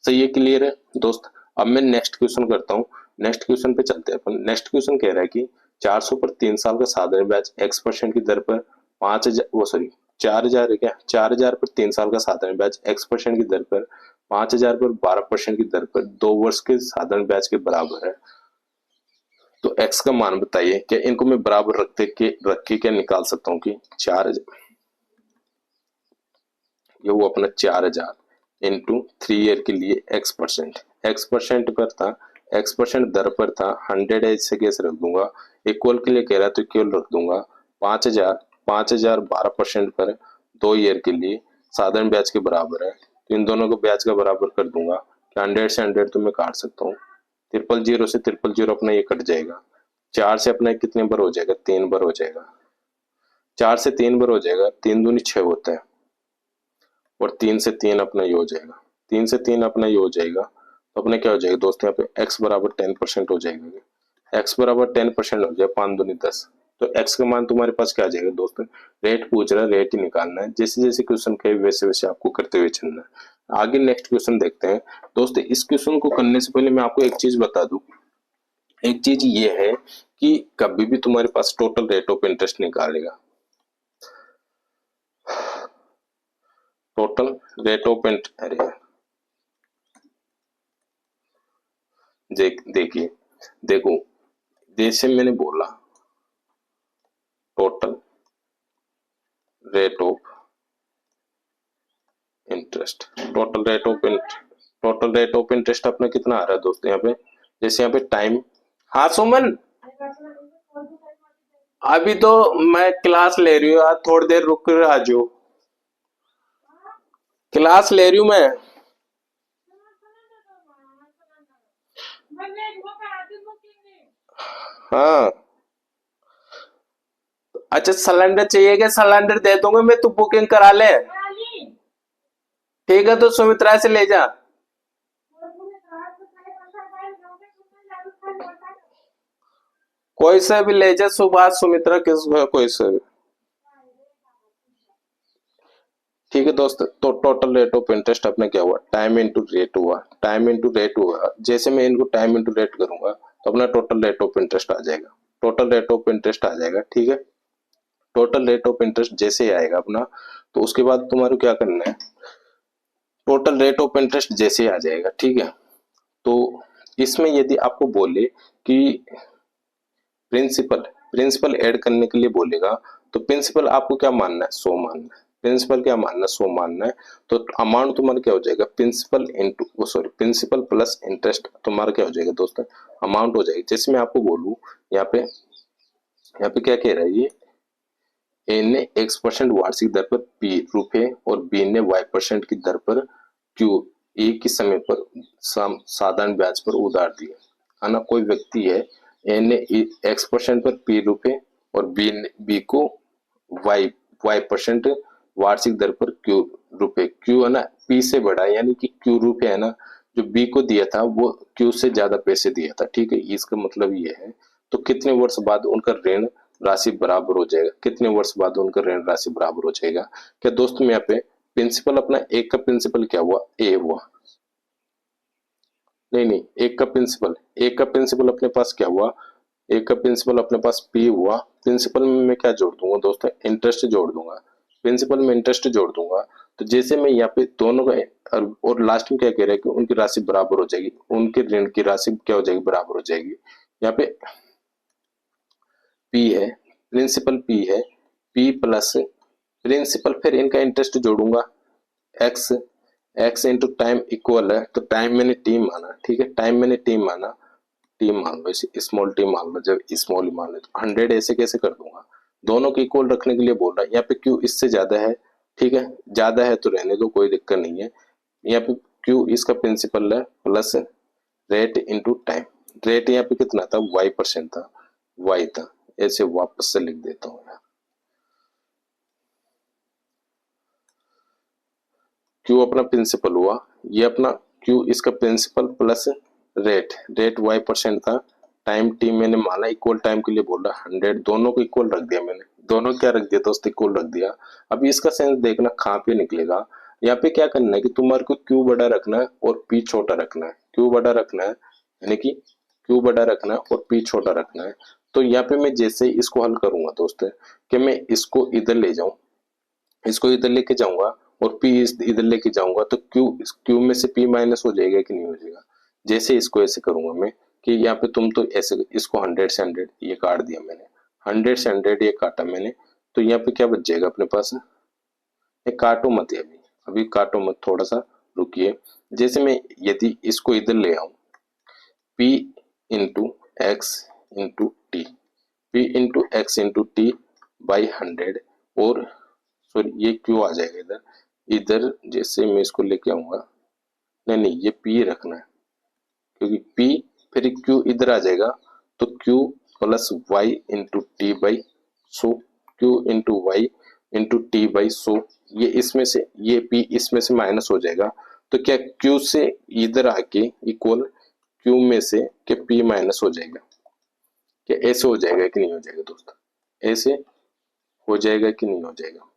सही है, क्लियर है दोस्त। अब मैं नेक्स्ट क्वेश्चन करता हूँ, नेक्स्ट क्वेश्चन पे चलते हैं अपन। नेक्स्ट क्वेश्चन कह रहा है कि 400 पर 3 साल का साधारण ब्याज x% की दर पर 4000 है क्या, 4000 पर 3 साल का साधारण ब्याज x% की दर पर 5000 पर 12% की दर पर 2 वर्ष के साधारण ब्याज के बराबर है। तो x का मान बताइए, क्या इनको मैं बराबर रख के क्या निकाल सकता हूँ कि 4000, ये वो अपना 4000 इंटू 3 ईयर के लिए x% पर था, x% दर पर था, 100 ऐसे कैसे रख दूंगा, इक्वल के लिए कह रहा है तो इक्वल रख दूंगा। 5000 12% पर 2 ईयर के लिए साधारण ब्याज के बराबर है, तो इन दोनों को ब्याज का बराबर कर दूंगा कि 100 से 100 तो मैं काट सकता हूँ, 000 से 000 अपना ये कट जाएगा, 4 से अपना कितने बार हो जाएगा 3 बार हो जाएगा, 4 से 3 बार हो जाएगा, 3 दूनी 6 होता है, और 3 से 3 अपना ये हो जाएगा, 3 से 3 अपना ये हो जाएगा। तो अपने क्या हो जाएगा दोस्तों, यहाँ पे x बराबर 10% हो जाएगा, x बराबर 10% हो जाए 5 दूनी 10, तो x का मान तुम्हारे पास क्या आ जाएगा दोस्तों, रेट पूछ रहा है, रेट ही निकालना है, जैसे जैसे क्वेश्चन कहे वैसे वैसे आपको करते हुए चलना है। आगे नेक्स्ट क्वेश्चन देखते हैं दोस्तों। इस क्वेश्चन को करने से पहले मैं आपको एक चीज बता दूं, एक चीज ये है कि कभी भी तुम्हारे पास टोटल रेट ऑफ इंटरेस्ट निकालेगा, टोटल रेट ऑफ इंटरेस्ट, अरे देखिए देखो, जैसे मैंने बोला total rate of interest, total rate of interest अपना कितना आ रहा है दोस्तों यहाँ पे, जैसे यहाँ पे टाइम, हाँ सुमन अभी तो मैं क्लास ले रही हूँ, थोड़ी देर रुक कर आ जाओ, क्लास ले रही हूँ मैं। हाँ अच्छा सिलेंडर चाहिए क्या, सिलेंडर दे दूंगा मैं, तू बुकिंग करा ले, ठीक है तो सुमित्रा से ले जा। कोई से भी ले जा, सुभाष सुमित्रा किस कोई से भी, ठीक है दोस्त। तो टोटल रेट ऑफ इंटरेस्ट अपने क्या हुआ, टाइम इंटू रेट हुआ, टाइम इंटू रेट हुआ, जैसे मैं इनको टाइम इंटू रेट करूंगा तो अपना टोटल रेट ऑफ इंटरेस्ट आ जाएगा, टोटल रेट ऑफ इंटरेस्ट आ जाएगा, ठीक है। टोटल रेट ऑफ इंटरेस्ट जैसे ही आएगा अपना, तो उसके बाद तुम्हारे क्या करना है, टोटल रेट ऑफ इंटरेस्ट जैसे ही आ जाएगा, ठीक है। तो इसमें यदि आपको बोले कि प्रिंसिपल ऐड करने के लिए बोलेगा, तो प्रिंसिपल आपको क्या मानना है 100 मानना है, प्रिंसिपल क्या मानना है 100 मानना है, तो अमाउंट तुम्हारा क्या हो जाएगा, प्रिंसिपल इंटू वो सॉरी प्रिंसिपल प्लस इंटरेस्ट तुम्हारा क्या हो जाएगा दोस्तों, अमाउंट हो जाएगी। जैसे मैं आपको बोलूं यहाँ पे क्या कह रहा है, ये ए ने x% वार्षिक दर पर p रुपए और b ने y% की दर पर q एक ही समय पर साधारण ब्याज पर उधार दिया है ना। कोई व्यक्ति है, ए ने x% पर p रुपए और b को y% वार्षिक दर पर q रुपए, q है ना p से बड़ा है, यानी कि q रुपए है ना, जो b को दिया था वो q से ज्यादा पैसे दिया था, ठीक है। इसका मतलब ये है, तो कितने वर्ष बाद उनका ऋण राशि बराबर हो जाएगा, कितने वर्ष बाद उनका ऋण राशि बराबर हो जाएगा। क्या दोस्तों यहाँ पे प्रिंसिपल अपना एक का प्रिंसिपल क्या हुआ, ए हुआ, नहीं एक का प्रिंसिपल अपने पास क्या हुआ, एक का प्रिंसिपल अपने पास पी हुआ, प्रिंसिपल में मैं क्या जोड़ दूंगा दोस्तों, इंटरेस्ट जोड़ दूंगा, प्रिंसिपल में इंटरेस्ट जोड़ दूंगा, तो जैसे मैं यहाँ पे दोनों का और लास्ट में क्या कह रहा है कि उनकी राशि बराबर हो जाएगी, उनके ऋण की राशि क्या हो जाएगी, बराबर हो जाएगी। यहाँ पे पी है, प्रिंसिपल पी है, पी प्लस प्रिंसिपल, फिर इनका इंटरेस्ट जोड़ूंगा x, x into time equal है, तो टाइम मैंने टी माना, ठीक है, टाइम मैंने टी माना, टी मान लो, इसे स्मॉल टी मान लो, जब स्मॉल ही मान लो तो 100 ऐसे कैसे कर दूंगा, दोनों को इक्वल रखने के लिए बोल रहा है। यहाँ पे क्यू इससे ज्यादा है, ठीक है, ज्यादा है तो रहने दो, कोई दिक्कत नहीं है। यहाँ पे क्यू इसका प्रिंसिपल है plus rate into time, rate यहाँ पे कितना था, y% था, y था, ऐसे वापस से लिख देता हूँ यार। क्यू अपना प्रिंसिपल हुआ, ये अपना क्यू इसका principal plus rate, rate y% था, टाइम टी मैंने माना इक्वल टाइम के लिए बोल रहा 100, दोनों को इक्वल रख दिया मैंने, दोनों क्या रख दिया दोस्त, इक्वल रख दिया। अब इसका सेंस देखना कहाँ पे निकलेगा, यहाँ पे क्या करना है कि तुम्हारे को क्यू बड़ा रखना है और पी छोटा रखना है, क्यू बड़ा रखना है यानी कि क्यू बड़ा रखना है और पी छोटा रखना है। तो यहाँ पे मैं जैसे ही इसको हल करूंगा दोस्त कि मैं इसको इधर ले जाऊं, इसको इधर लेके जाऊंगा और पी इधर लेके जाऊंगा, तो क्यू क्यू में से पी माइनस हो जाएगा कि नहीं हो जाएगा। जैसे इसको ऐसे करूंगा मैं कि यहाँ पे तुम तो ऐसे इसको 100 से 100 ये काट दिया मैंने, 100 से 100 ये काटा मैंने, तो यहाँ पे क्या बच जाएगा अपने पास, ये काटो मत, अभी अभी काटो मत, थोड़ा सा रुकिए। जैसे मैं यदि इसको इधर ले आऊं, P into x into T, P into x into T by 100, और सॉरी ये क्यू आ जाएगा इधर, इधर जैसे मैं इसको लेके आऊंगा, नहीं नहीं ये पी रखना है, क्योंकि पी फिर क्यू इधर आ जाएगा, तो Q plus Y into T by 100, Q into Y into T by 100, ये इसमें से ये पी इसमें से माइनस हो जाएगा, तो क्या क्यू से इधर आके इक्वल क्यू में से के पी माइनस हो जाएगा, क्या ऐसे हो जाएगा कि नहीं हो जाएगा दोस्तों, ऐसे हो जाएगा कि नहीं हो जाएगा,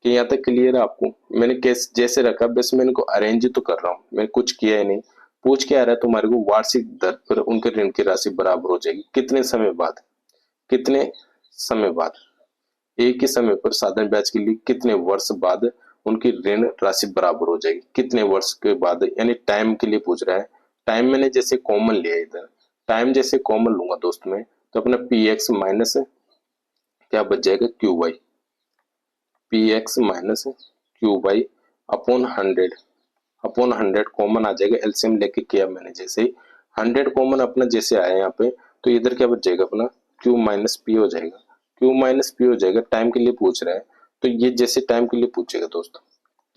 कि यहाँ तक क्लियर है आपको। मैंने कैसे जैसे रखा बस मैंने को अरेंज तो कर रहा हूँ, मैंने कुछ किया ही नहीं। पूछ के आ रहा है तुम्हारे को वार्षिक दर पर उनके ऋण की राशि बराबर हो जाएगी कितने समय बाद, कितने समय बाद, एक ही समय पर साधारण ब्याज के लिए कितने वर्ष बाद उनकी ऋण राशि बराबर हो जाएगी, कितने वर्ष के बाद, यानी टाइम के लिए पूछ रहा है। टाइम मैंने जैसे कॉमन लिया इधर, टाइम जैसे कॉमन लूंगा दोस्त में, तो अपना पी एक्स माइनस क्या बच जाएगा, q Y, P x minus Q y upon 100, upon 100 common आ जाएगा, एलसीएम लेके किया मैंने, जैसे ही 100 कॉमन अपना जैसे आया यहाँ पे, तो इधर क्या बच जाएगा अपना क्यू माइनस पी हो जाएगा, क्यू माइनस पी हो जाएगा, टाइम के लिए पूछ रहा है, तो ये जैसे टाइम के लिए पूछेगा दोस्तों,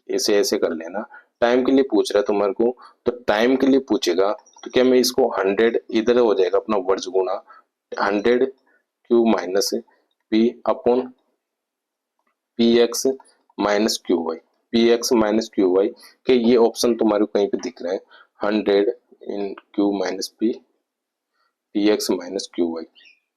ऐसे ऐसे कर लेना, टाइम के लिए पूछ रहा है तुम्हारे को, तो टाइम के लिए पूछेगा, तो क्या मैं इसको 100 इधर हो जाएगा अपना वर्ष गुना 100 Q minus P upon P x minus Q Y, P x minus Q Y के ये ऑप्शन तुम्हारे को कहीं पे दिख रहा है, 100 in q minus p, p x minus Q Y,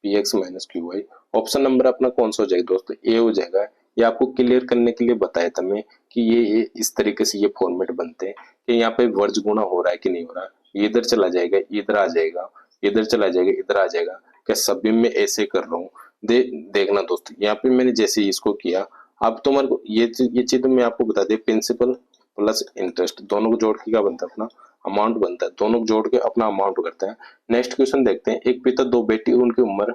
P x minus Q y, option number अपना कौन सा हो जाएगा दोस्तों, ए हो जाएगा। ये आपको क्लियर करने के लिए बताया था मैं कि ये इस तरीके से ये फॉर्मेट बनते हैं कि यहाँ पे वर्ज गुना हो रहा है कि नहीं हो रहा, ये इधर चला जाएगा, इधर आ जाएगा, इधर चला जाएगा, इधर आ जाएगा, क्या सभी में ऐसे कर रहा हूँ। देखना दोस्तों, यहाँ पे मैंने जैसे इसको किया, अब तुम्हारे को ये चीज मैं आपको बता दे, प्रिंसिपल प्लस इंटरेस्ट दोनों को जोड़ के क्या बनता है, अपना अमाउंट बनता है, दोनों को जोड़ के अपना अमाउंट करते हैं। नेक्स्ट क्वेश्चन देखते हैं, एक पिता दो बेटी, उनकी उम्र,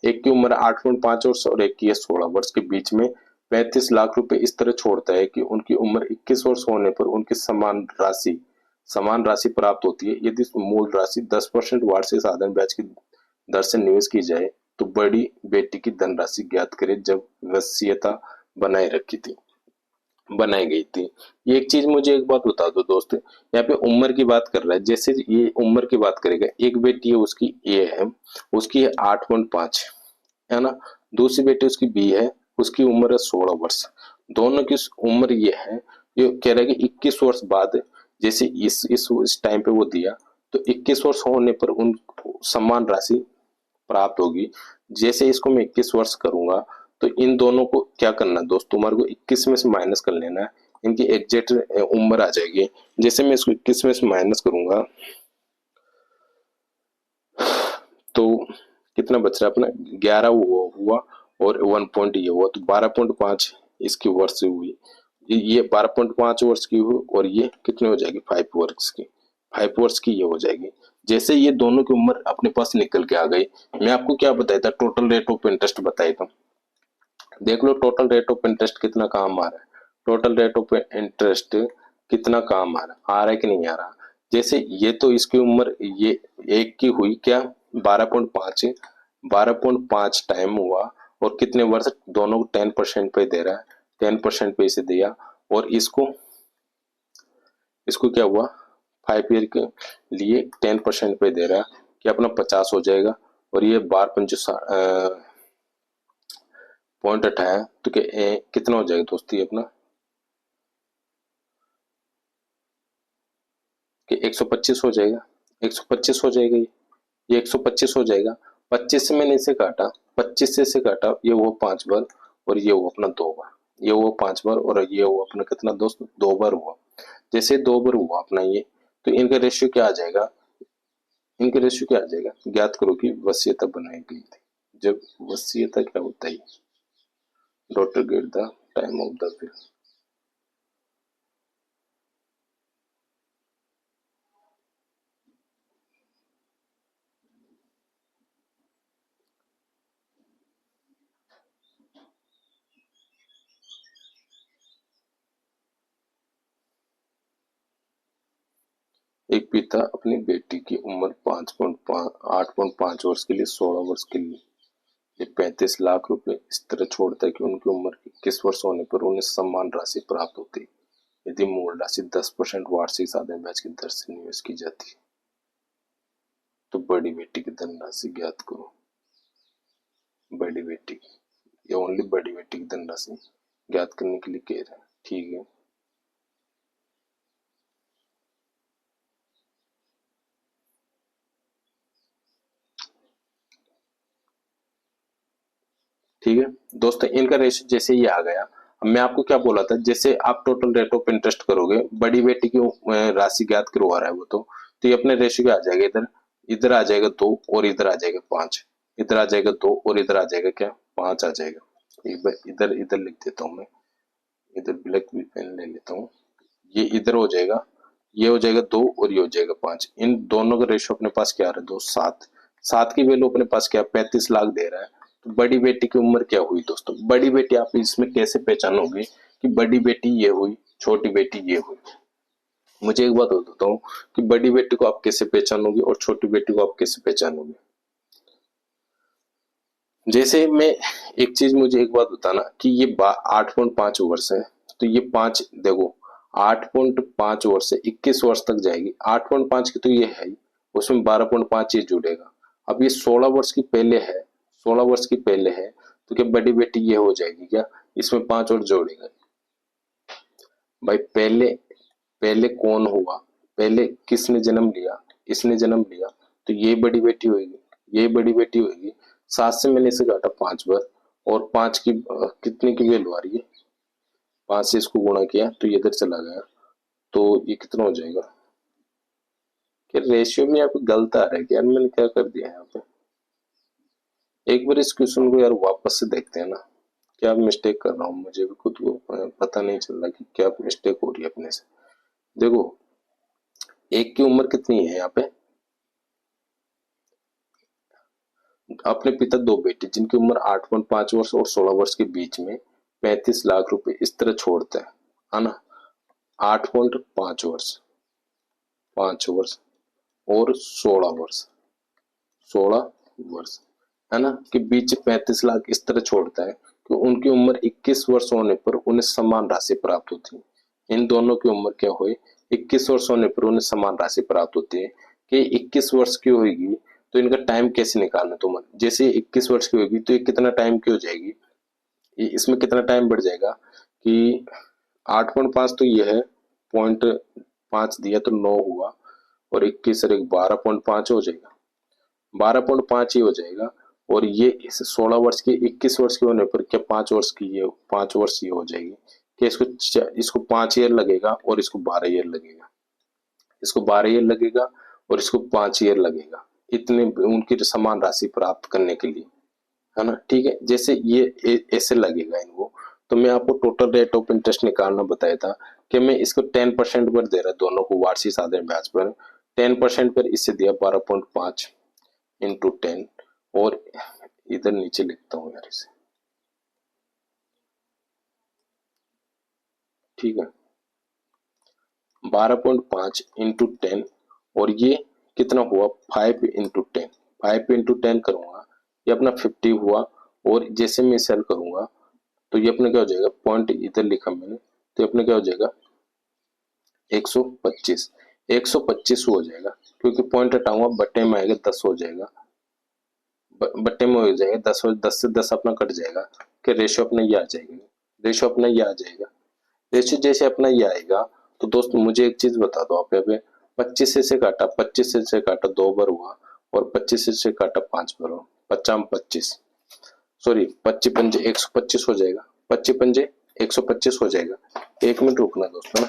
एक की उम्र 8.5 वर्ष और एक की है 16 वर्ष के बीच में 35 लाख रुपए इस तरह छोड़ता है कि उनकी उम्र 21 वर्ष होने पर उनकी समान राशि प्राप्त होती है। यदि मूल राशि 10% वार्षिक साधारण ब्याज की दर से निवेश की जाए तो बड़ी बेटी की धनराशि ज्ञात करें जब वसीयता बनाई गई थी। ये एक चीज मुझे एक बात बता दो दोस्त, यहाँ पे उम्र की बात कर रहा है, जैसे ये उम्र की बात करेगा, एक बेटी है उसकी ए है, उसकी है 8.5 है ना, दूसरी बेटी उसकी बी है, उसकी उम्र है 16 वर्ष, दोनों की उम्र ये है, ये कह रहा है कि 21 वर्ष बाद, जैसे इस टाइम पे वो दिया, तो 21 वर्ष होने पर उन समान राशि प्राप्त होगी। जैसे इसको मैं 21 वर्ष करूंगा, तो इन दोनों को क्या करना है दोस्त, तुम्हारे को 21 में से माइनस कर लेना है, इनकी एग्जैक्ट उम्र आ जाएगी। जैसे मैं इसको 21 में से माइनस करूंगा, तो कितना बच रहा है अपना 11 हुआ और 1 पॉइंट ये हुआ, तो 12.5 इसकी वर्ष हुई, ये 12.5 वर्ष की हुई और ये कितने हो जाएगी 5 वर्ष की, 5 वर्ष की ये हो जाएगी। जैसे ये दोनों की उम्र अपने पास निकल के आ गई, मैं आपको क्या बताया था, टोटल रेट ऑफ इंटरेस्ट बताया था। देख लो टोटल रेट ऑफ इंटरेस्ट कितना काम आ रहा है, टोटल रेट ऑफ इंटरेस्ट कितना काम आ रहा है कि नहीं आ रहा। जैसे ये तो इसकी उम्र ये एक की हुई क्या 12.5, 12.5 टाइम हुआ और कितने वर्ष, दोनों को 10% पे दे रहा है, 10% पे इसे दिया और इसको इसको क्या हुआ 5 ईयर के लिए 10% पे दे रहा है कि अपना 50 हो जाएगा और ये 12 पॉइंट उठाया तो कितना हो जाएगा दोस्तों, ये अपना कि 125 हो जाएगा, 125 हो जाएगा, ये 125 हो जाएगा। 25 से मैंने इसे काटा, 25 से इसे काटा, ये वो 5 बार और ये वो अपना 2 बार, ये वो 5 बार और ये वो अपना कितना दोस्त 2 बार हुआ। जैसे 2 बार हुआ अपना ये, तो इनका रेशियो क्या आ जाएगा, इनका रेशियो क्या आ जाएगा, ज्ञात करो कि वसीयता बनाई गई थी। जब वसीयता क्या होता है, daughter get the time of the will. एक पिता अपनी बेटी की उम्र 8.5 वर्ष के लिए 16 वर्ष के लिए 35 लाख रुपए इस तरह छोड़ता है कि उनकी उम्र 21 वर्ष होने पर उन्हें सम्मान राशि प्राप्त होती है यदि मूल राशि 10% वार्षिक साधन ब्याज की दर से निवेश की जाती है। तो बड़ी बेटी की धनराशि ज्ञात करो, बड़ी बेटी की, ये ओनली बड़ी बेटी की धनराशि ज्ञात करने के लिए कह रहे हैं, ठीक है। ठीक है दोस्तों, इनका रेशियो जैसे ये आ गया। अब मैं आपको क्या बोला था, जैसे आप टोटल रेट ऑफ इंटरेस्ट करोगे, बड़ी बेटी की राशि ज्ञात करवा रहा है वो, तो ये अपने रेशियो क्या आ जाएगा, इधर इधर आ जाएगा 2 और इधर आ जाएगा 5, इधर आ जाएगा 2 और इधर आ जाएगा क्या 5 आ जाएगा। एक बार इधर इधर लिख देता हूँ मैं, इधर ब्लैक पेन ले लेता हूँ, ये इधर हो जाएगा, ये हो जाएगा 2 और ये हो जाएगा 5। इन दोनों का रेशियो अपने पास क्या आ रहा है दोस्त 7, 7 की वैल्यू अपने पास क्या 35 लाख दे रहा है। तो बड़ी बेटी की उम्र क्या हुई दोस्तों, बड़ी बेटी आप इसमें कैसे पहचानोगे कि बड़ी बेटी ये हुई छोटी बेटी ये हुई। मुझे एक बात बताता हूँ कि बड़ी बेटी को आप कैसे पहचानोगे और छोटी बेटी को आप कैसे पहचानोगे। जैसे मैं एक चीज, मुझे एक बात बताना कि ये 8.5 वर्ष है, तो ये 5 देखो 8.5 वर्ष से 21 वर्ष तक जाएगी, 8.5 की तो ये है ही, उसमें 12.5 ये जुड़ेगा। अब ये 16 वर्ष की पहले है, 16 वर्ष की पहले है, तो क्या बड़ी बेटी ये हो जाएगी क्या, इसमें 5 और जोड़ेगा। भाई पहले पहले कौन हुआ, पहले किसने जन्म लिया, इसने जन्म लिया, तो ये बड़ी बेटी होगी, ये बड़ी बेटी होगी। 7 से मैंने इसे काटा 5 बार और 5 की कितने की वैल्यू आ रही है, 5 से इसको गुणा किया तो ये इधर चला गया, तो ये कितना हो जाएगा। क्या रेशियो में यहाँ पे गलत आ रहा है कि यार, मैंने क्या कर दिया यहाँ पे। एक बार इस क्वेश्चन को यार वापस से देखते हैं ना, क्या मिस्टेक कर रहा हूँ, मुझे भी खुद को पता नहीं चल रहा कि क्या मिस्टेक हो रही है अपने से। देखो एक की उम्र कितनी है यहाँ पे, अपने पिता 2 बेटे जिनकी उम्र 8.5 वर्ष और 16 वर्ष के बीच में 35 लाख रुपए इस तरह छोड़ता है ना। 8.5 वर्ष, 5 वर्ष और 16 वर्ष, 16 वर्ष है ना के बीच 35 लाख इस तरह छोड़ता है कि उनकी उम्र 21 वर्ष होने पर उन्हें समान राशि प्राप्त होती है। इन दोनों की उम्र क्या हुई, 21 वर्ष होने पर उन्हें समान राशि प्राप्त होती है कि 21 वर्ष की होगी, तो इनका टाइम कैसे निकालना तुम, जैसे 21 वर्ष की होगी तो ये कितना टाइम की हो जाएगी, इसमें कितना टाइम बढ़ जाएगा कि 8.5 तो ये है, 0.5 दिया तो 9 हुआ और 21 और 12.5 हो जाएगा, 12.5 ही हो जाएगा। और ये इस 16 वर्ष की 21 वर्ष के होने पर क्या 5 वर्ष की ये 5 वर्ष ये हो जाएगी कि इसको 5 ईयर लगेगा और इसको 12 ईयर लगेगा, इसको 12 ईयर लगेगा और इसको 5 ईयर लगेगा, इतने उनकी समान राशि प्राप्त करने के लिए, है ना। ठीक है, जैसे ये ऐसे लगेगा इनको, तो मैं आपको टोटल रेट ऑफ इंटरेस्ट निकालना बताया था कि मैं इसको 10% पर दे रहा, दोनों को वार्षिक साधारण ब्याज पर 10% पर इससे दिया 12.5 इंटू 10, और इधर नीचे लिखता हूँ यार इसे, ठीक है, 12.5 इंटू 10, और ये कितना हुआ 5 इंटू 10, 5 इंटू 10 करूंगा ये अपना 50 हुआ, और जैसे मैं सेल करूंगा तो ये अपना क्या हो जाएगा, पॉइंट इधर लिखा मैंने, तो ये अपना क्या हो जाएगा 125, 125 हो जाएगा, क्योंकि पॉइंट हटाऊंगा बट्टे में आएगा 10 हो जाएगा, बट्टे में हो जाएगा 10, 10 से 10 अपना कट जाएगा, कि रेशियो अपना ये आ जाएगा, रेशियो अपना ये आ जाएगा। रेशियो जैसे अपना ये आएगा तो दोस्तों मुझे एक चीज बता दो, आप यहाँ पे 25 से काटा, 25 से काटा 2 बार हुआ, और 25 से काटा 5 बार हुआ, 25, सॉरी 25 पंजे 125 हो जाएगा, 25 पंजे 125 हो जाएगा। 1 मिनट रुकना दोस्तों ना,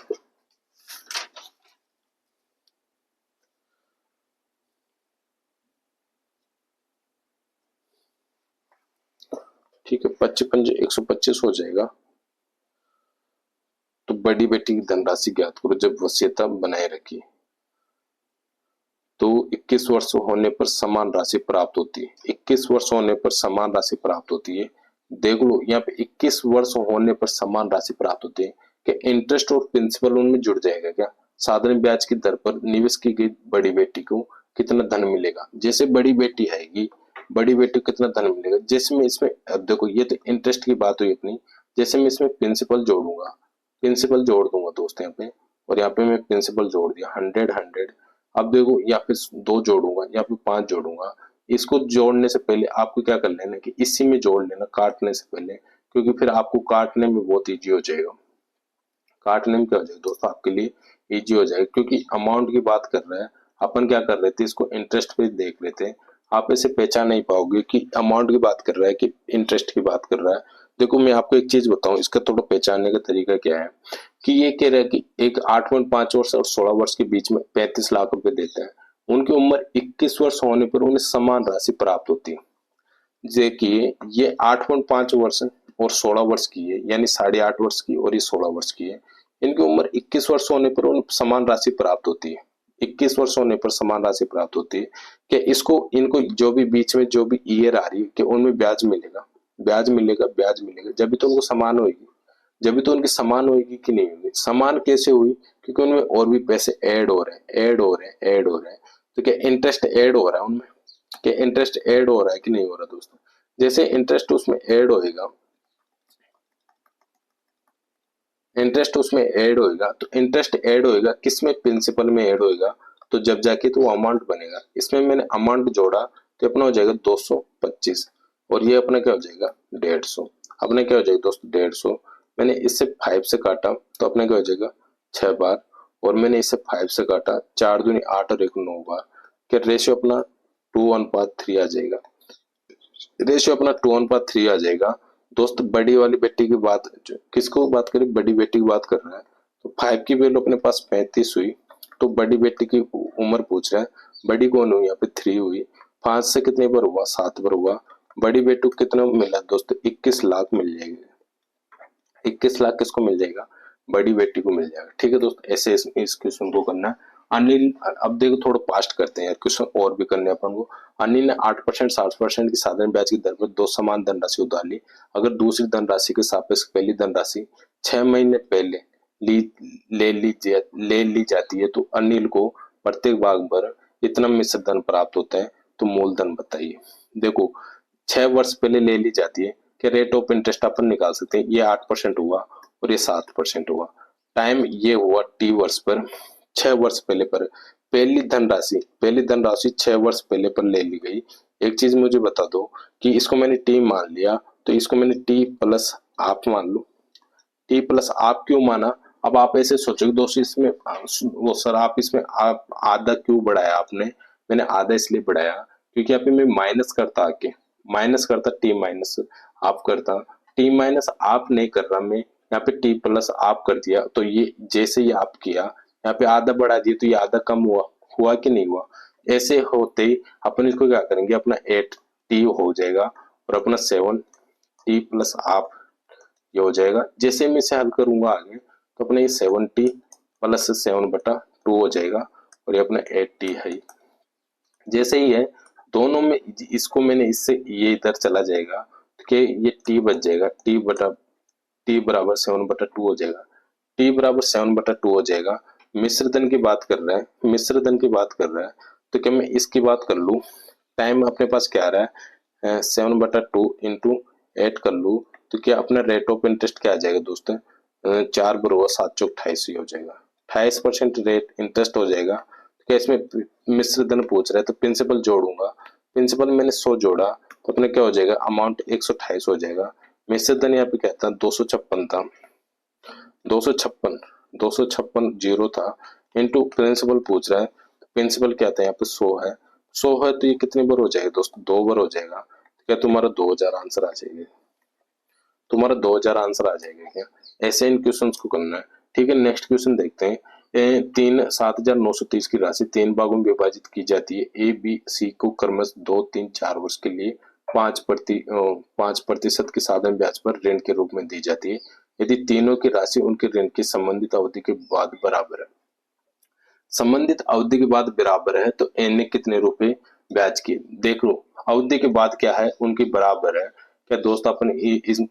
ठीक है, 25 पंजे 125 हो जाएगा। तो बड़ी बेटी की धनराशि ज्ञात करो जब वसीयता बनाए रखी, तो 21 वर्ष होने पर समान राशि प्राप्त होती है, 21 वर्ष होने पर समान राशि प्राप्त होती है। देख लो यहाँ पे 21 वर्ष होने पर समान राशि प्राप्त होती है, कि इंटरेस्ट और प्रिंसिपल उनमें जुड़ जाएगा क्या, साधारण ब्याज की दर पर निवेश की गई बड़ी बेटी को कितना धन मिलेगा, जैसे बड़ी बेटी आएगी, बड़ी बेटी को कितना धन मिलेगा, जैसे मैं इसमें, अब देखो ये तो इंटरेस्ट की बात हुई अपनी, जैसे मैं इसमें प्रिंसिपल जोड़ूंगा, प्रिंसिपल जोड़ दूंगा दोस्त यहाँ पे, और यहाँ पे मैं प्रिंसिपल जोड़ दिया 100 100। अब देखो या फिर 2 जोड़ूंगा या फिर 5 जोड़ूंगा, इसको जोड़ने से पहले आपको क्या कर लेना कि इसी में जोड़ लेना काटने से पहले, क्योंकि फिर आपको काटने में बहुत इजी हो जाएगा, काटने में क्या हो जाएगा दोस्तों आपके लिए इजी हो जाएगा, क्योंकि अमाउंट की बात कर रहे हैं अपन, क्या कर रहे थे इसको इंटरेस्ट पे देख रहे थे, आप इसे पहचान नहीं पाओगे कि अमाउंट की बात कर रहा है कि इंटरेस्ट की बात कर रहा है। देखो मैं आपको एक चीज बताऊं, इसका थोड़ा पहचानने का तरीका क्या है, कि ये कह रहा है कि एक 8.5 वर्ष और 16 वर्ष के बीच में 35 लाख रुपए देते हैं, उनकी उम्र 21 वर्ष होने पर उन्हें समान राशि प्राप्त होती है। देखिए ये 8.5 वर्ष और 16 वर्ष की है, यानी 8.5 वर्ष की, और ये 16 वर्ष की है, इनकी उम्र 21 वर्ष होने पर उन्हें समान राशि प्राप्त होती है, 21 वर्ष होने पर समान राशि प्राप्त होती है, कि इसको इनको जो भी बीच में जो भी ईयर आ रही है कि उनमें ब्याज मिलेगा, ब्याज मिलेगा, ब्याज मिलेगा, जब भी तो उनको समान होगी, जब भी तो उनकी समान होगी कि नहीं होगी, समान कैसे हुई, क्योंकि उनमें और भी पैसे ऐड हो रहे हैं, ऐड हो रहे हैं, ऐड हो रहे हैं, तो क्या इंटरेस्ट ऐड हो रहा है उनमें, कि इंटरेस्ट ऐड हो रहा है कि नहीं हो रहा दोस्तों, जैसे इंटरेस्ट उसमें ऐड होएगा, इंटरेस्ट उसमें ऐड होएगा, तो इंटरेस्ट ऐड होएगा किसमें, प्रिंसिपल में ऐड होएगा, तो जब जाके तो वो अमाउंट बनेगा, इसमें मैंने अमाउंट जोड़ा तो अपना हो जाएगा 225, और ये अपना क्या हो जाएगा 150, अपने क्या हो जाएगा दोस्तों 150, मैंने इससे 5 से काटा तो अपने क्या हो जाएगा 6 बार, और मैंने इससे 5 से काटा 4 दूनी 8 और 1 9 बार, क्या रेशियो अपना 2:3 आ जाएगा, रेशियो अपना 2:3 आ जाएगा। दोस्त बड़ी वाली बेटी की बात, किसको बात करें, बड़ी बेटी की बात कर रहा है, तो 5 की वैल्यू अपने पास 35 हुई, तो बड़ी बेटी की उम्र पूछ रहा है, बड़ी कौन हुई यहाँ पे 3 हुई, 5 से कितने बार हुआ 7 बार हुआ, बड़ी बेटी को कितना मिला दोस्तों 21 लाख मिल जाएगा, 21 लाख किसको मिल जाएगा, बड़ी बेटी को मिल जाएगा। ठीक है दोस्तों, ऐसे इस क्वेश्चन को करना है। अनिल, अब देखो थोड़ा फास्ट करते हैं यार, क्वेश्चन और भी करने अपन को। अनिल ने 8% 60% की साधारण ब्याज की दर पर 2 समान धनराशि उधार ली, अगर दूसरी धनराशि के सापेक्ष पहली धनराशि 6 महीने पहले ले ली जाती है, तो अनिल को प्रत्येक भाग पर इतना मिश्र धन प्राप्त होता है, तो मूलधन बताइए। देखो 6 वर्ष पहले ले ली जाती है, कि रेट ऑफ इंटरेस्ट अपन निकाल सकते हैं, ये 8% हुआ और ये 7% हुआ, टाइम ये हुआ टी वर्ष पर, 6 वर्ष पहले पर, पहली धनराशि 6 वर्ष पहले पर ले ली गई। एक चीज मुझे बता दो कि इसको मैंने टी मान लिया, तो इसको मैंने टी प्लस आप मान लू, टी प्लस आप क्यों माना, अब आप ऐसे सोचोगे दोस्तों इसमें वो सर आप इसमें आप आधा क्यों बढ़ाया आपने, मैंने आधा इसलिए बढ़ाया क्योंकि यहाँ पे मैं माइनस करता, आके माइनस करता, टी माइनस आप करता, टी माइनस आप नहीं कर रहा मैं, यहाँ पे टी प्लस आप कर दिया, तो ये जैसे ही आप किया यहाँ पे आधा बढ़ा दिया, तो ये आधा कम हुआ, हुआ कि नहीं हुआ, ऐसे होते ही अपन इसको क्या करेंगे, अपना 8 टी हो जाएगा और अपना 7 टी प्लस आप, ये हो जाएगा। जैसे मैं इसे हल करूंगा आगे तो अपने ये 70 प्लस 7/2 हो जाएगा और ये अपना 80 है। जैसे ही है दोनों में इसको मैंने इससे ये इधर चला जाएगा कि ये t बच जाएगा, t बराबर 7/2 हो जाएगा, t बराबर 7/2 हो जाएगा। मिश्रधन की बात कर रहा है, मिश्रधन की बात कर रहा है तो क्या मैं इसकी बात कर लूं, टाइम अपने पास क्या आ रहा है 7/2 इंटू 8 कर लूं तो क्या अपना रेट ऑफ इंटरेस्ट क्या आ जाएगा दोस्तों, 4 बरोबर 7 चौक 28 हो जाएगा, 28% रेट इंटरेस्ट हो जाएगा। तो क्या इसमें मिश्रधन पूछ रहा है तो प्रिंसिपल जोड़ूंगा, प्रिंसिपल मैंने 100 जोड़ा तो अपने क्या हो जाएगा अमाउंट 128 हो जाएगा। मिश्रधन यहाँ पे कहता है 256 था, 256 जीरो था इंटू प्रिंसिपल पूछ रहा है, प्रिंसिपल क्या था यहाँ पे 100 है, 100 है तो ये कितने बार हो जाएगा दोस्तों, 2 बार हो जाएगा। क्या तुम्हारा 2000 आंसर आ जाएगा, तुम्हारा 2000 आंसर आ जाएगा। क्या ऐसे इन क्वेश्चंस को करना है। ठीक है, नेक्स्ट क्वेश्चन देखते हैं। 7,930 की राशि 3 भागों में विभाजित की जाती है। ए बी सी को क्रमश 2, 3, 4 वर्ष के लिए 5% के साधारण ब्याज पर ऋण के रूप में दी जाती है। यदि तीनों की राशि उनके ऋण की संबंधित अवधि के बाद बराबर है, संबंधित अवधि के बाद बराबर है तो एन ने कितने रुपए ब्याज किए। देख लो अवधि के बाद क्या है उनकी बराबर है। क्या दोस्त अपन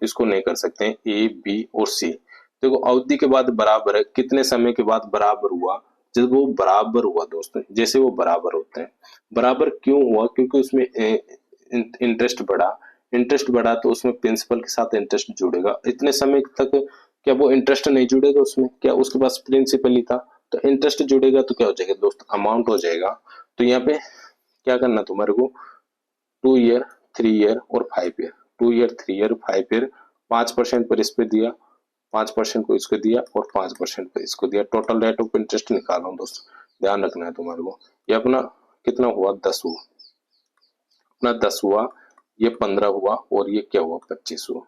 इसको नहीं कर सकते हैं ए बी और सी। देखो अवधि के बाद बराबर है, कितने समय के बाद बराबर हुआ, जब वो बराबर हुआ दोस्तों, जैसे वो बराबर होते हैं। बराबर क्यों हुआ, क्योंकि उसमें इंटरेस्ट बढ़ा, इंटरेस्ट बढ़ा तो उसमें प्रिंसिपल के साथ इंटरेस्ट जुड़ेगा। इतने समय तक क्या वो इंटरेस्ट नहीं जुड़ेगा उसमें, क्या उसके पास प्रिंसिपल ही था, तो इंटरेस्ट जुड़ेगा तो क्या हो जाएगा दोस्त अमाउंट हो जाएगा। तो यहाँ पे क्या करना तुम्हारे को 2 ईयर 3 ईयर और 5 ईयर, 2 ईयर 3 ईयर 5 ईयर 5% पर इस पे दिया, 5% को इसको दिया और 5% पर इसको दिया, टोटल रेट ऑफ इंटरेस्ट निकालो दोस्तों, ध्यान रखना है तुम्हारे को। ये अपना कितना हुआ 10 हुआ, अपना 10 हुआ, ये 15 हुआ और ये क्या हुआ 25 हुआ,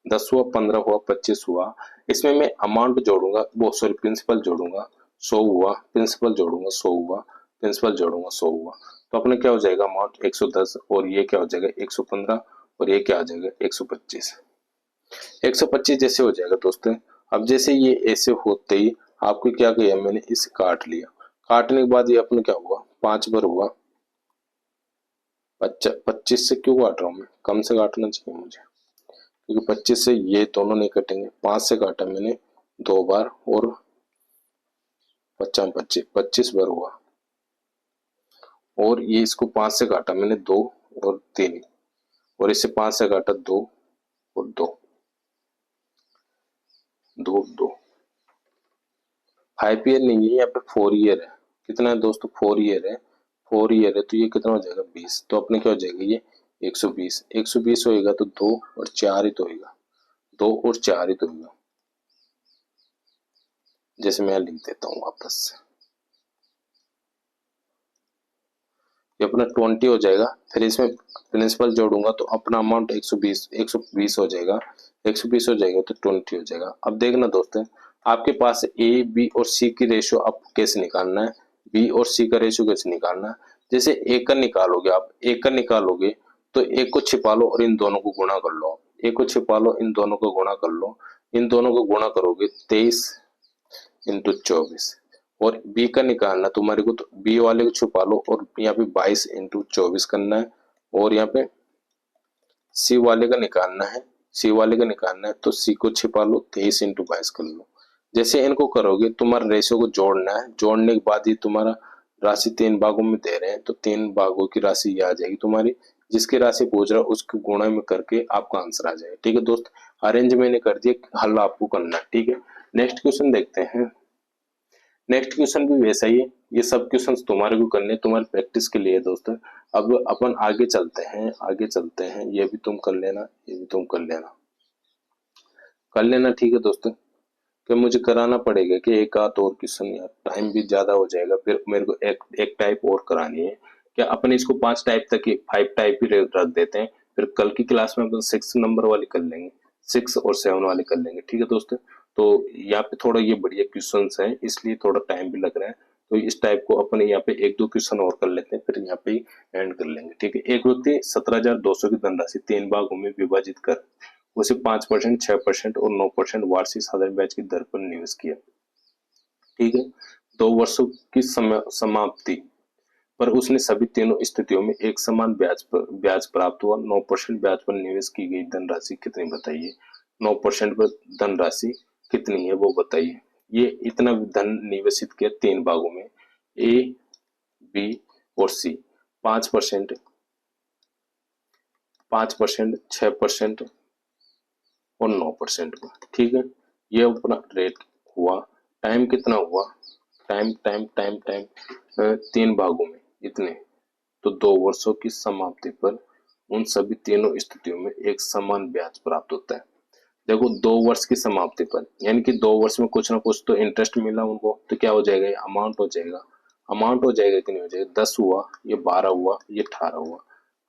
10 हुआ 15 हुआ 25 हुआ। इसमें मैं अमाउंट जोड़ूंगा, वो सॉरी प्रिंसिपल जोड़ूंगा 100 हुआ, प्रिंसिपल जोड़ूंगा 100 हुआ, प्रिंसिपल जोड़ूंगा 100 हुआ, तो अपने क्या हो जाएगा अमाउंट 110 और ये क्या हो जाएगा 115 और ये क्या आ जाएगा 125। 125 जैसे हो जाएगा दोस्तों। अब जैसे ये ऐसे होते ही आपको क्या किया मैंने इसे काट लिया, काटने के बाद ये अपने क्या हुआ 5 बार हुआ, 25 से क्यों काट रहा हूँ मैं, कम से काटना चाहिए मुझे, क्योंकि 25 से ये दोनों नहीं कटेंगे, 5 से काटा मैंने 2 बार और 25 बार हुआ, और ये इसको 5 से काटा मैंने 2 और 3 और इसे 5 से काटा 2 और 2 2 2 5 ईयर नहीं है यहाँ पे 4 ईयर है। कितना है दोस्तों 4 ईयर है, 4 ईयर है तो ये कितना हो जाएगा 20, तो अपने क्या हो जाएगा ये 120, 120 होएगा तो 2 और 4 ही तो होगा, 2 और 4 ही तो होगा। जैसे मैं लिख देता हूँ वापस से, ये अपना 20 हो जाएगा, फिर इसमें प्रिंसिपल जोड़ूंगा तो अपना अमाउंट 120 हो जाएगा, 120 हो जाएगा तो 20 हो जाएगा। अब देखना दोस्तों आपके पास ए बी और सी की रेशियो अब कैसे निकालना है, बी और सी का रेशियो कैसे निकालना है। जैसे ए का निकालोगे आप, ए का निकालोगे तो एक को छिपा लो और इन दोनों को गुणा कर लो, एक को छिपा लो इन दोनों को गुणा कर लो, इन दोनों को गुणा करोगे 23 इंटू 24, और बी का निकालना तुम्हारे को तो बी वाले को छुपा लो और यहाँ पे 22 इंटू 24 करना है, और यहाँ पे सी वाले का निकालना है, सी वाले का निकालना है तो सी को छिपा लो 23 इंटू 22 कर लो। जैसे इनको करोगे तुम्हारा रेशियो को जोड़ना है, जोड़ने के बाद ही तुम्हारा राशि 3 भागों में दे रहे हैं तो 3 भागों की राशि ये आ जाएगी तुम्हारी, जिसकी राशि पूछ रहा है उसको गुणा में करके आपका आंसर आ जाएगा। ठीक है दोस्त, अरेंज मैंने कर दिया, हल आपको करना है। ठीक है, नेक्स्ट क्वेश्चन देखते हैं। नेक्स्ट क्वेश्चन भी वैसा ही है, ये सब क्वेश्चंस तुम्हारे को करने, तुम्हारी प्रैक्टिस के लिए दोस्तों। अब अपन आगे चलते हैं, आगे चलते हैं, ये भी तुम कर लेना, ये भी तुम कर लेना, कर लेना। ठीक है दोस्तों, कि मुझे कराना पड़ेगा कि एक आध और क्वेश्चन, यार टाइम भी ज्यादा हो जाएगा, फिर मेरे को एक टाइप और करानी है। क्या अपन इसको 5 टाइप तक ही 5 टाइप ही रख देते हैं, फिर कल की क्लास में अपन 6 नंबर वाली कर लेंगे, 6 और 7 वाले कर लेंगे। ठीक है दोस्तों, तो यहाँ पे थोड़ा ये बढ़िया क्वेश्चन है इसलिए थोड़ा टाइम भी लग रहा है, तो इस टाइप को अपन यहाँ पे 1-2 क्वेश्चन और कर लेते हैं, फिर यहाँ पे एंड कर लेंगे। ठीक है, एक व्यक्ति 17,200 की धनराशि 3 भागों में विभाजित कर उसे 5%, 6% और 9% वार्षिक साधारण ब्याज की दर पर निवेश किया। ठीक है, 2 वर्षों की समाप्ति पर उसने सभी तीनों स्थितियों में एक समान ब्याज प्राप्त हुआ। 9% ब्याज पर निवेश की गई धनराशि कितनी बताइए। 9% पर धनराशि कितनी है वो बताइए। ये इतना धन निवेशित किया 3 भागों में, ए, बी और सी। 5%, 5%, 6% और 9% का। ठीक है, ये अपना रेट हुआ। टाइम कितना हुआ, टाइम टाइम टाइम टाइम 3 भागों में इतने। तो 2 वर्षों की समाप्ति पर उन सभी तीनों स्थितियों में एक समान ब्याज प्राप्त होता है। देखो 2 वर्ष की समाप्ति पर, यानी कि 2 वर्ष में कुछ ना कुछ तो इंटरेस्ट मिला उनको, तो क्या हो जाएगा, ये अमाउंट हो जाएगा। अमाउंट हो जाएगा कि नहीं हो जाएगा, 10 हुआ, ये 12 हुआ, ये 18 हुआ।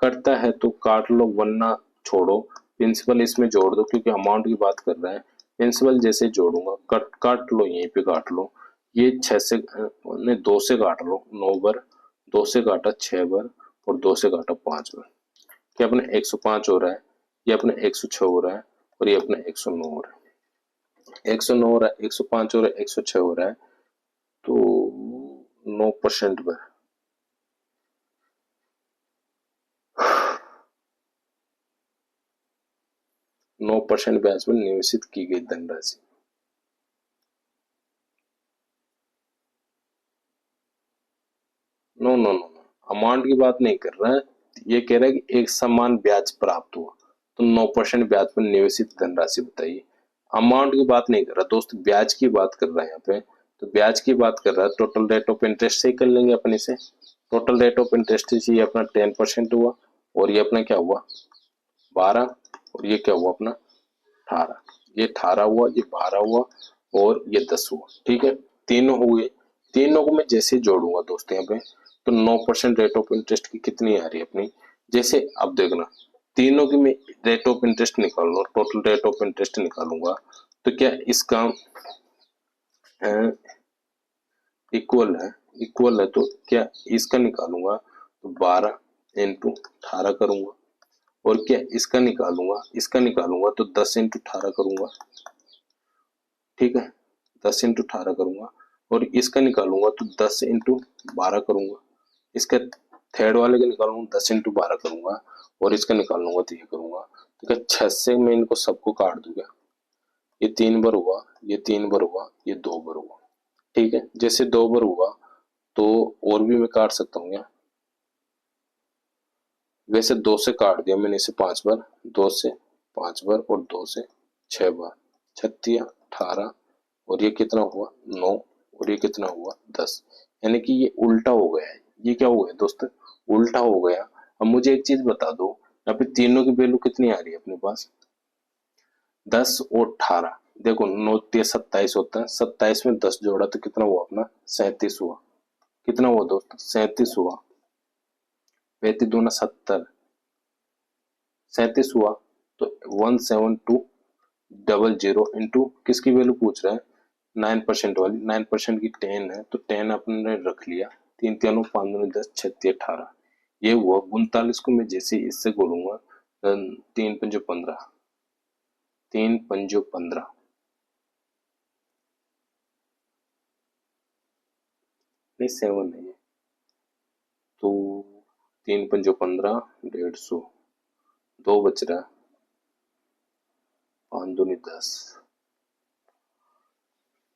कटता है तो काट लो वरना छोड़ो, प्रिंसिपल इसमें जोड़ दो क्योंकि अमाउंट की बात कर रहा है। प्रिंसिपल जैसे जोड़ूंगा, काट लो, यहीं पे काट लो। ये 6 से 2 से काट लो 9 बार, 2 से काटा 6 बार और 2 से काटा 5 बार। क्या अपने 105 हो रहा है, ये अपने 106 हो रहा है और ये अपने 109 हो रहा है। 109 हो रहा है, 105 हो रहा है, 106 हो रहा है। तो 9% पर 9% ब्याज पर निवेशित की गई धनराशि। नो नो नो, अमाउंट की बात नहीं कर रहा है, ये कह रहा है कि एक समान ब्याज प्राप्त हुआ। तो 9% ब्याज पर निवेशित धनराशि बताइए। अमाउंट की बात नहीं कर रहा दोस्त, ब्याज की बात कर रहा है यहाँ पे। तो ब्याज की बात कर रहा है, टोटल रेट ऑफ इंटरेस्ट से ही कर लेंगे अपने से। टोटल रेट ऑफ इंटरेस्ट से ये अपना 10% हुआ और ये अपना क्या हुआ 12 और ये क्या हुआ अपना 18। ये 18 हुआ, ये 12 हुआ और ये 10 हुआ। ठीक है, तीनों हुए। तीनों को मैं जैसे जोड़ूंगा दोस्तों यहाँ पे, तो 9% रेट ऑफ इंटरेस्ट की कितनी आ रही है अपनी। जैसे अब देखना, तीनों की मैं रेट ऑफ इंटरेस्ट निकाल लूँ, टोटल रेट ऑफ इंटरेस्ट निकालूंगा, तो क्या इसका इक्वल है तो क्या इसका निकालूंगा तो 12 × 18 करूंगा। और क्या इसका निकालूंगा तो 10 × 18 करूंगा। ठीक है, 10 × 18 करूंगा। और इसका निकालूंगा तो 10 × 12 करूंगा। इसका थर्ड वाले का निकालूंगा 10 × 12 करूंगा और इसका निकालूंगा तो ये करूंगा। तो क्या 6 से मैं इनको सबको काट दूंगा, ये 3 बार हुआ, ये 3 बार हुआ, ये 2 बार हुआ। ठीक है, जैसे 2 बार हुआ तो और भी मैं काट सकता हूँ क्या, वैसे 2 से काट दिया मैंने इसे 5 बार, 2 से 5 बार और 2 से 6 बार, 36 18 और ये कितना हुआ 9 और ये कितना हुआ 10। यानी कि ये उल्टा हो गया है। ये क्या हो गया दोस्त, उल्टा हो गया। अब मुझे एक चीज बता दो, यहाँ पे तीनों की वैल्यू कितनी आ रही है अपने पास, 10 और 18। देखो 9 × 27 होता है, 27 में 10 जोड़ा तो कितना हुआ अपना 37 हुआ। कितना हुआ दोस्त 37 हुआ। 35 दूना 70, 37 हुआ। तो 17200 इंटू किसकी वैल्यू पूछ रहा है 9% वाली, 9% की 10 है तो 10 अपने रख लिया। 3 3 5 2 10 36 18, ये हुआ 39 को मैं जैसे इससे बोलूंगा 3 5 15, 3 5 15 नहीं 7 है ये, तो 3 5 15 150, 2 बच रहा, 5 2 10,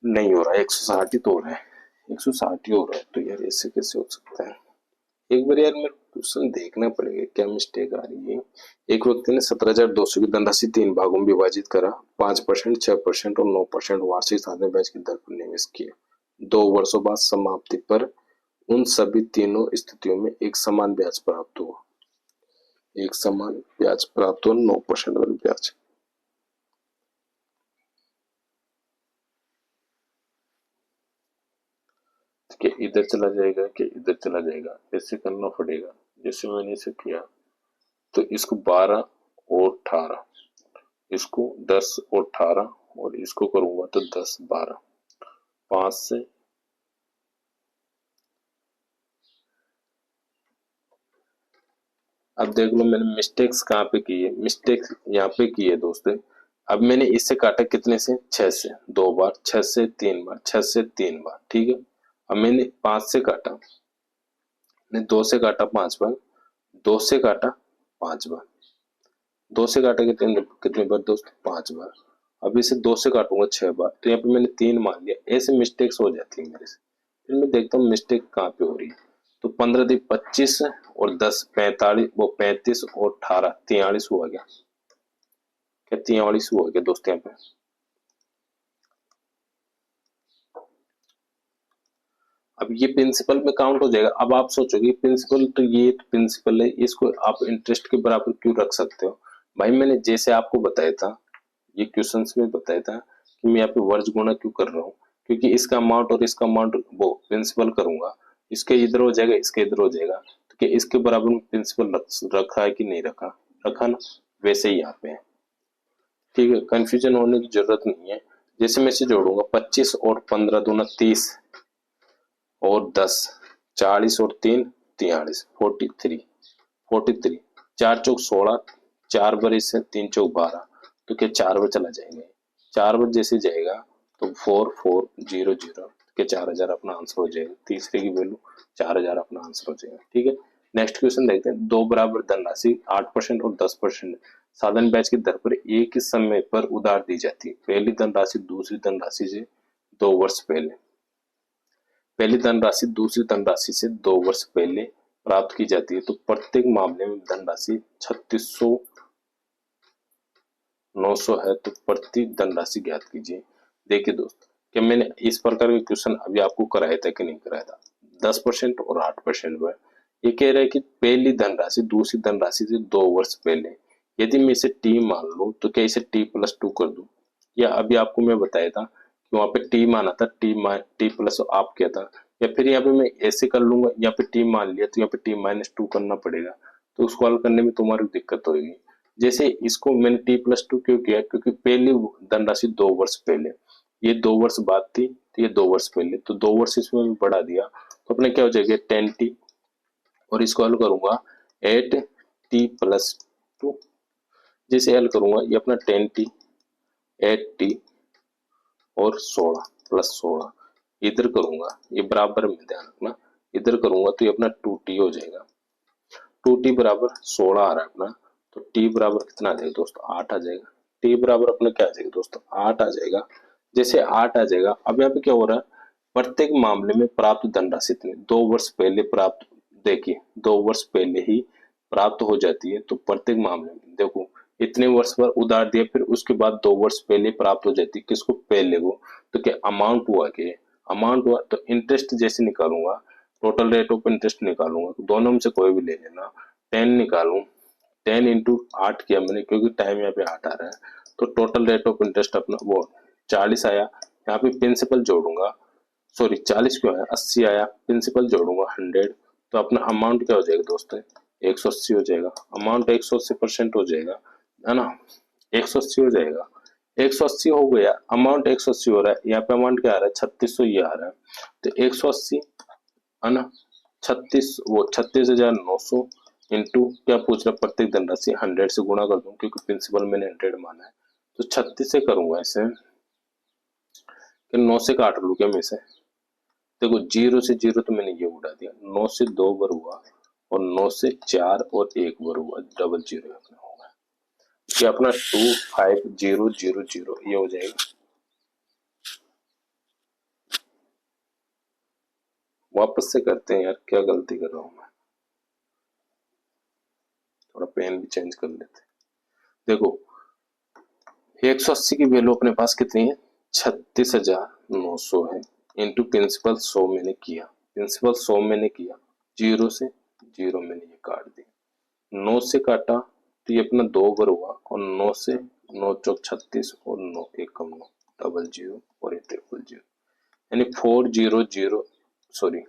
नहीं हो रहा, 160 ही तो हो रहा है, 160 ही हो रहा है। तो यार ऐसे कैसे हो सकता है, एक बार यार मेरे क्वेश्चन देखना पड़ेगा क्या मिस्टेक आ रही है। एक व्यक्ति ने 17,200 की धनराशि 3 भागों में विभाजित करा, 5%, 6% और 9% वार्षिक साधारण ब्याज की दर पर निवेश किया। 2 वर्षों बाद समाप्ति पर उन सभी तीनों स्थितियों में एक समान ब्याज प्राप्त हुआ। एक समान ब्याज प्राप्त हुआ 9% वाले ब्याज। कि इधर चला जाएगा कि इधर चला जाएगा, ऐसे करना पड़ेगा जैसे मैंने इसे किया। तो इसको 12 और 18, इसको 10 और 18 और इसको करूंगा तो 10 12, 5 से अब देख लो मैंने मिस्टेक्स कहाँ पे की है, मिस्टेक यहाँ पे की है दोस्तों। अब मैंने इससे काटा कितने से, 6 से 2 बार, 6 से 3 बार, 6 से 3 बार, ठीक है। अब मैंने 5 से काटा, मैंने 2 से काटा 5 बार, 2 से काटा 5 बार, 2 से काटा कितने बार दोस्त, 5 बार। अब इसे 2 से काटूंगा 6 बार, तो यहाँ पे मैंने 3 मान लिया। ऐसे मिस्टेक्स हो जाती है मेरे से। फिर मैं देखता हूँ मिस्टेक कहाँ पे हो रही है। तो 15 × 25 और 10 45, वो 35 और 18 43 हुआ गया, क्या 43 हुआ गया दोस्त यहाँ पे। अब ये प्रिंसिपल में काउंट हो जाएगा। अब आप सोचोगे प्रिंसिपल तो ये प्रिंसिपल है, इसको आप इंटरेस्ट के बराबर क्यों रख सकते हो। भाई मैंने जैसे आपको बताया था, ये क्वेश्चंस में बताया था कि मैं यहाँ पे वर्ज गुणा क्यों कर रहा हूँ, क्योंकि इसका अमाउंट और इसका अमाउंट वो प्रिंसिपल करूंगा, इसके इधर हो जाएगा, इसके इधर हो जाएगा, तो क्या इसके बराबर में प्रिंसिपल रखा है कि नहीं रखा, रखा ना, वैसे ही यहाँ पे है। ठीक है, कंफ्यूजन होने की जरूरत नहीं है। जैसे मैं इसे जोड़ूंगा 25 और 15 दूना 30 और 10 40 और 3 43 43 4 चौक 16, 4 बार से 3 चौक 12, तो क्या 4 बार चला जाएंगे, 4 बार जैसे जाएगा तो 4400, क्या 4000 अपना आंसर हो जाएगा। तीसरे की वैल्यू 4000 अपना आंसर हो जाएगा। ठीक है, नेक्स्ट क्वेश्चन देखते हैं। दो बराबर धनराशि 8% और 10% साधन ब्याज की दर पर एक ही समय पर उधार दी जाती है। पहली धनराशि दूसरी धनराशि से 2 वर्ष पहले, पहली धनराशि दूसरी धनराशि से 2 वर्ष पहले प्राप्त की जाती है, तो प्रत्येक मामले में धनराशि 3600 900 है, तो प्रति धनराशि ज्ञात कीजिए। देखिए दोस्त, क्या मैंने इस प्रकार के क्वेश्चन अभी आपको कराया था कि नहीं कराया था। 10% और 8% में ये कह रहा है कि पहली धनराशि दूसरी धनराशि से 2 वर्ष पहले, यदि मैं इसे टी मान लूं तो क्या इसे t+2 कर दूं, या अभी आपको मैं बताया था कि वहां पे टी माना था, टी प्लस आप क्या था, या फिर यहाँ पे मैं ऐसे कर लूंगा, यहाँ पे टी मान लिया तो यहाँ पे t-2 करना पड़ेगा, तो उसको हल करने में तुम्हारी दिक्कत होगी। जैसे इसको मैंने t+2 क्यों किया, क्योंकि पहली धनराशि 2 वर्ष पहले, ये 2 वर्ष बाद थी, तो ये 2 वर्ष पहले, तो 2 वर्ष इसमें भी बढ़ा दिया, तो अपने क्या हो जाएगा 10t, और इसको हल करूंगा 8t+2, जैसे हल करूंगा ये अपना 10t 8t और 16 इधर करूंगा, ये बराबर में ध्यान रखना, इधर करूंगा तो ये अपना 2t हो जाएगा, 2t बराबर 16 आ रहा है अपना, तो t बराबर कितना आ जाएगा दोस्तों 8 आ जाएगा। t बराबर अपना क्या आ जाएगा दोस्तों 8 आ जाएगा। जैसे 8 आ जाएगा, अब यहाँ पे क्या हो रहा है, प्रत्येक मामले में प्राप्त धनराशि इतनी 2 वर्ष पहले प्राप्त, देखिए 2 वर्ष पहले ही प्राप्त हो जाती है, तो प्रत्येक मामले में देखो इतने वर्ष पर उधार दिया, फिर उसके बाद 2 वर्ष पहले प्राप्त हो जाती है, किसको पहले को, तो क्या अमाउंट हुआ, के अमाउंट हुआ, तो इंटरेस्ट जैसे निकालूंगा, टोटल रेट ऑफ इंटरेस्ट निकालूंगा, तो दोनों में से कोई भी ले लेना, 10 निकालूं, 10 इंटू 8 किया मैंने, क्योंकि टाइम यहाँ पे 8 आ रहा है, तो टोटल रेट ऑफ इंटरेस्ट अपना वो 40 आया। यहाँ पे प्रिंसिपल जोड़ूंगा, सॉरी 40 क्यों आया, 80 आया, प्रिंसिपल जोड़ूंगा 100, तो अपना अमाउंट क्या हो जाएगा दोस्तों 180 हो जाएगा, अमाउंट 180% हो जाएगा, है ना, 180 हो जाएगा, 180 हो गया, अमाउंट 180 हो रहा है, यहाँ पे अमाउंट क्या आ रहा है 3600 ये आ रहा है, तो 180 है ना, 36,900 इंटू क्या पूछ रहा है, प्रत्येक धनराशि 100 से गुणा कर दूं, क्योंकि प्रिंसिपल मैंने 100 माना है, तो 36 से करूंगा इसे, कि 9 से काट लू क्या मैं इसे, देखो 0 से 0 तो मैंने ये उड़ा दिया, 9 से 2 बार हुआ, और 9 से 4 और 1 बार हुआ, डबल 0 अपना होगा, ये अपना 25000 ये हो जाएगा। वापस से करते हैं यार, क्या गलती कर रहा हूं मैं, थोड़ा पेन भी चेंज कर लेते हैं। देखो 180 की वैल्यू अपने पास कितनी है 36,900 है, इंटू प्रिंसिपल 100 मैंने किया, प्रिंसिपल 100 मैंने किया, 0 से 0 मैंने ये काट दिया, 9 से काटा तो ये अपना 2 बार हुआ, और 9 से 9 चौक 36 और 9 1 9 डबल 0 और ये 000, यानी 400, सॉरी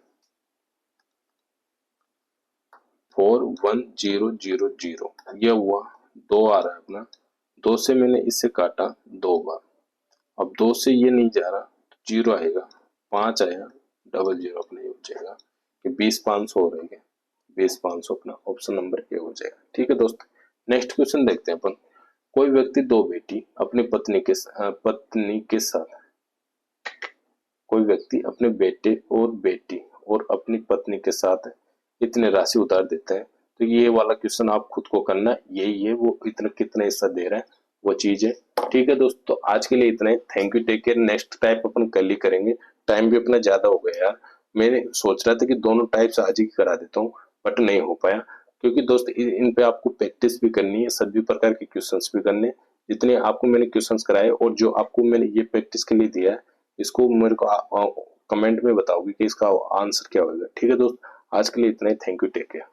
41000 ये हुआ, 2 आ रहा है अपना, 2 से मैंने इससे काटा 2 बार, अब 2 से ये नहीं जा रहा तो 0 आएगा, 5 आया, डबल 0 अपना ये हो जाएगा कि 20,500 हो रहा है, 20,500 अपना ऑप्शन नंबर ए हो हो जाएगा। ठीक है दोस्त, नेक्स्ट क्वेश्चन देखते हैं अपन। कोई व्यक्ति दो बेटी अपनी पत्नी के साथ, कोई व्यक्ति अपने बेटे और बेटी और अपनी पत्नी के साथ इतने राशि उधार देते हैं। तो ये वाला क्वेश्चन आप खुद को करना, यही है वो इतना कितना हिस्सा दे रहा है वो चीज है। ठीक है दोस्तों, तो आज के लिए इतना ही। Thank you, take care. Next type अपन कल ही करेंगे, टाइम भी अपना ज्यादा हो गया यार। मैंने सोच रहा था कि दोनों टाइप्स आज ही करा देता हूँ, बट नहीं हो पाया, क्योंकि दोस्त इन पे आपको प्रैक्टिस भी करनी है, सभी प्रकार के क्वेश्चंस भी करने। जितने आपको मैंने क्वेश्चंस कराए और जो आपको मैंने ये प्रैक्टिस के लिए दिया है, इसको मेरे को कमेंट में बताओगे कि इसका आंसर क्या होगा। ठीक है दोस्त, आज के लिए इतना ही। Thank you, take care.